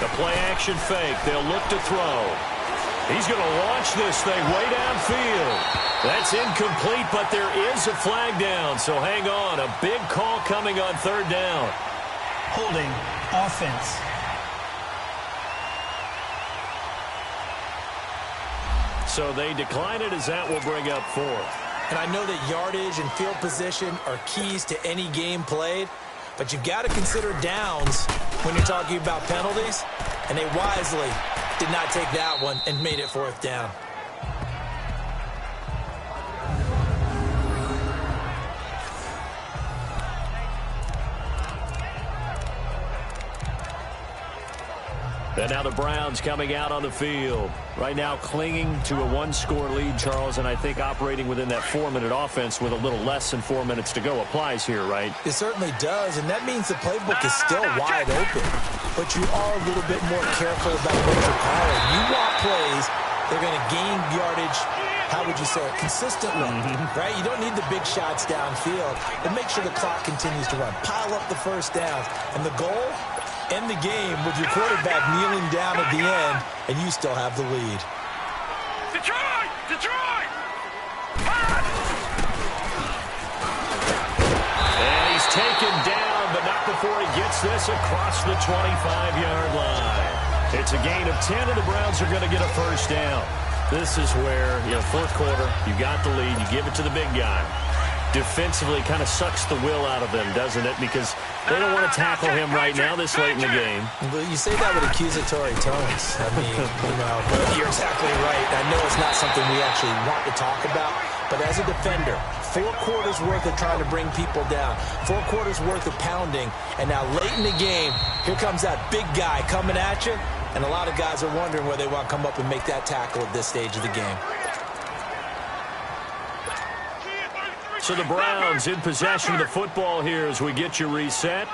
The play-action fake. They'll look to throw. He's going to launch this thing way downfield. That's incomplete, but there is a flag down, so hang on. A big call coming on third down. Holding offense. So they decline it as that will bring up 4th. And I know that yardage and field position are keys to any game played, but you've got to consider downs when you're talking about penalties, and they wisely did not take that one and made it 4th down. And now the Browns coming out on the field. Right now clinging to a 1-score lead, Charles, and I think operating within that 4-minute offense with a little less than 4 minutes to go applies here, right? It certainly does, and that means the playbook is still wide open. But you are a little bit more careful about what you're calling. You want plays, they're going to gain yardage, how would you say it, consistently, right? You don't need the big shots downfield, but make sure the clock continues to run. Pile up the first downs, and the goal? End the game with your quarterback kneeling down at the end, and you still have the lead. Detroit! Detroit! And he's taken down, but not before he gets this across the 25-yard line. It's a gain of 10, and the Browns are going to get a first down. This is where, fourth quarter, you got the lead, you give it to the big guy. Defensively kind of sucks the will out of them, doesn't it? Because they don't want to tackle him right now this late in the game. Well, you say that with accusatory tones. I mean, but you're exactly right. I know it's not something we actually want to talk about, but as a defender, 4 quarters worth of trying to bring people down, 4 quarters worth of pounding, and now late in the game, here comes that big guy coming at you, and a lot of guys are wondering where they want to come up and make that tackle at this stage of the game. So the Browns in possession of the football here as we get you reset.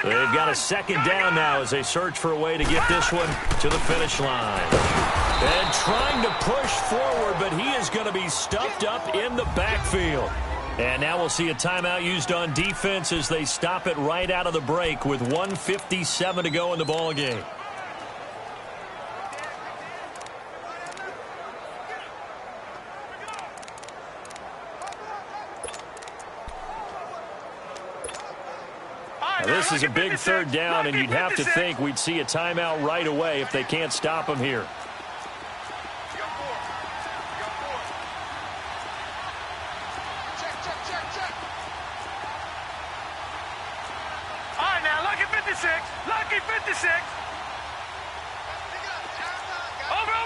They've got a second down now as they search for a way to get this one to the finish line. And trying to push forward, but he is going to be stuffed up in the backfield. And now we'll see a timeout used on defense as they stop it right out of the break with 1:57 to go in the ball game. This is a big third down, and you'd have to think we'd see a timeout right away if they can't stop him here. All right, now, lucky 56. Lucky 56. Over.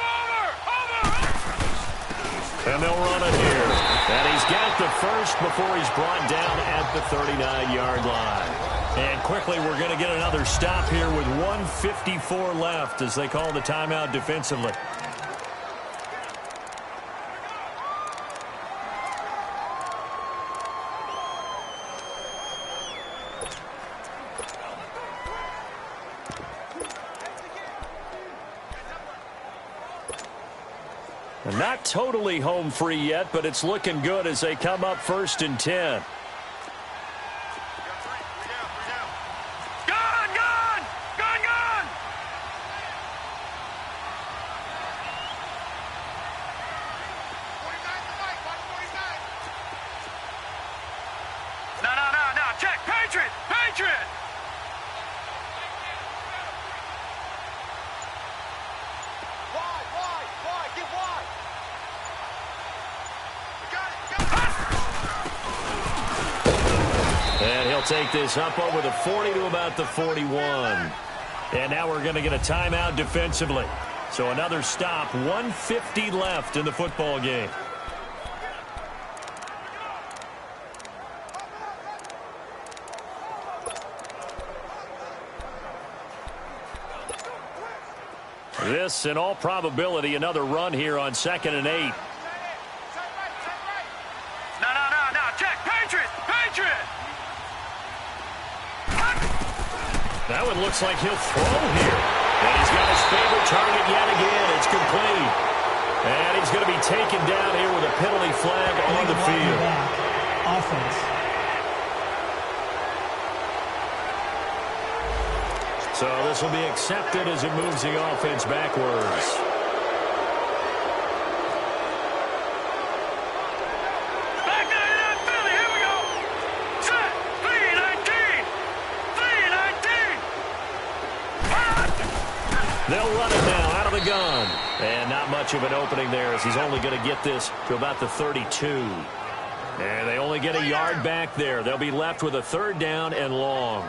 And they'll run it here. And he's got the first before he's brought down at the 39-yard line. And quickly, we're going to get another stop here with 1:54 left as they call the timeout defensively. And not totally home free yet, but it's looking good as they come up 1st and 10. Take this up over the 40 to about the 41. And now we're going to get a timeout defensively. So another stop, 1:50 left in the football game. This, in all probability, another run here on 2nd and 8. No, check. it looks like he'll throw here. And he's got his favorite target yet again. It's complete. And he's going to be taken down here with a penalty flag on the field. Offense. So this will be accepted as it moves the offense backwards. They'll run it now out of the gun. And not much of an opening there as he's only going to get this to about the 32. And they only get a yard back there. They'll be left with a 3rd down and long.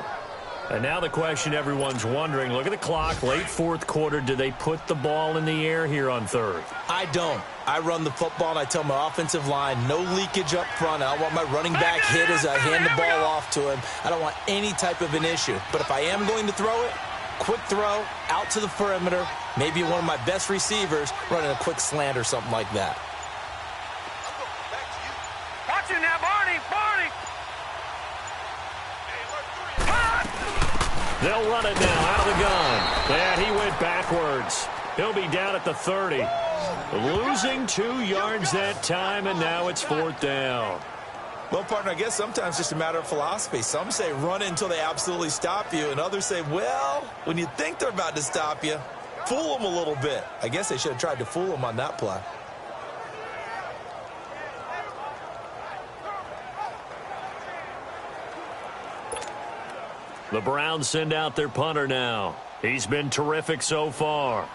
And now the question everyone's wondering, look at the clock, late 4th quarter. Do they put the ball in the air here on 3rd? I don't. I run the football, and I tell my offensive line, no leakage up front. I don't want my running back hit as I hand the ball off to him. I don't want any type of an issue. But if I am going to throw it, quick throw, out to the perimeter, maybe one of my best receivers running a quick slant or something like that. Watch it now, Barney! They'll run it now out of the gun. And he went backwards. He'll be down at the 30. Losing 2 yards that time, and now it's 4th down. Well, partner, I guess sometimes it's just a matter of philosophy. Some say run until they absolutely stop you, and others say, well, when you think they're about to stop you, fool them a little bit. I guess they should have tried to fool them on that play. The Browns send out their punter now. He's been terrific so far.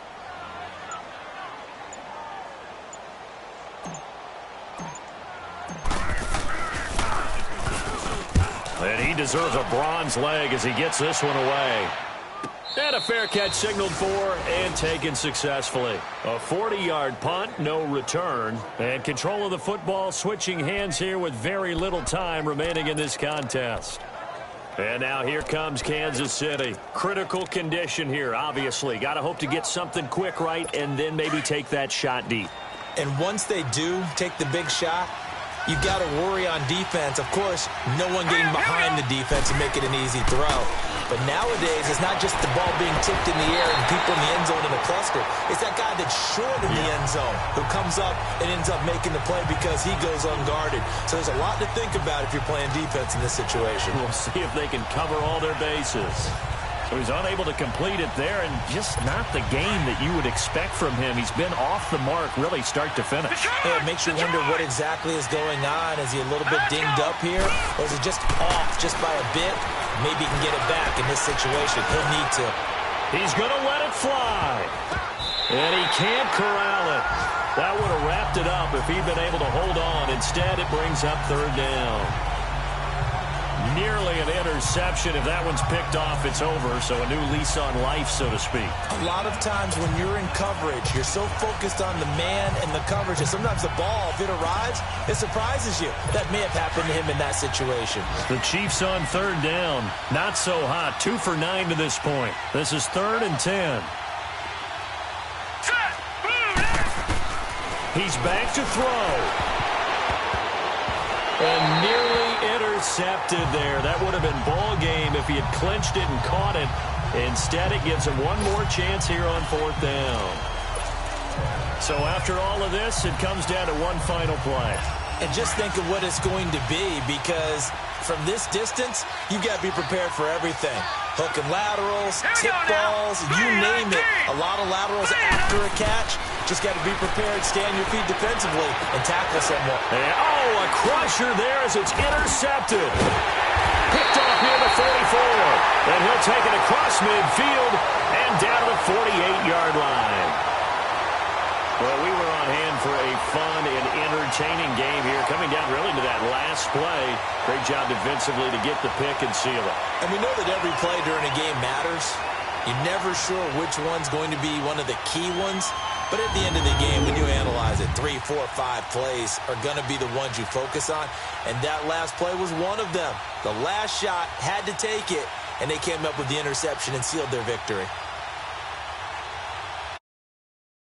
And he deserves a bronze leg as he gets this one away. And a fair catch signaled for and taken successfully. A 40-yard punt, no return. And control of the football switching hands here with very little time remaining in this contest. And now here comes Kansas City. Critical condition here, obviously. Got to hope to get something quick right and then maybe take that shot deep. And once they do take the big shot, you've got to worry on defense. Of course, no one getting behind the defense and make it an easy throw. But nowadays, it's not just the ball being tipped in the air and people in the end zone in a cluster. It's that guy that's short in the end zone who comes up and ends up making the play because he goes unguarded. So there's a lot to think about if you're playing defense in this situation. We'll see if they can cover all their bases. So he's unable to complete it there, and just not the game that you would expect from him. He's been off the mark really start to finish. Yeah, it makes you wonder what exactly is going on. Is he a little bit dinged up here, or is it just off just by a bit? Maybe he can get it back in this situation. He'll need to. He's going to let it fly. And he can't corral it. That would have wrapped it up if he'd been able to hold on. Instead, it brings up 3rd down. Nearly an interception. If that one's picked off, it's over. So a new lease on life, so to speak. A lot of times when you're in coverage, you're so focused on the man and the coverage that sometimes the ball, if it arrives, it surprises you. That may have happened to him in that situation. The Chiefs on 3rd down. Not so hot. 2 for 9 to this point. This is 3rd and 10. He's back to throw. And nearly intercepted there. That would have been ball game if he had clinched it and caught it. Instead, it gives him one more chance here on 4th down. So after all of this, it comes down to one final play. And just think of what it's going to be, because from this distance, you've got to be prepared for everything. Hook and laterals, tip balls, you name it. A lot of laterals after a catch. Just got to be prepared, stay on your feet defensively, and tackle someone. Oh, a crusher there as it's intercepted. Picked off near the 44. And he'll take it across midfield and down to the 48-yard line. Well, we were on hand for a fun and entertaining game here, coming down really to that last play. Great job defensively to get the pick and seal it. And we know that every play during a game matters. You're never sure which one's going to be one of the key ones. But at the end of the game, when you analyze it, 3, 4, 5 plays are going to be the ones you focus on. And that last play was one of them. The last shot had to take it, and they came up with the interception and sealed their victory.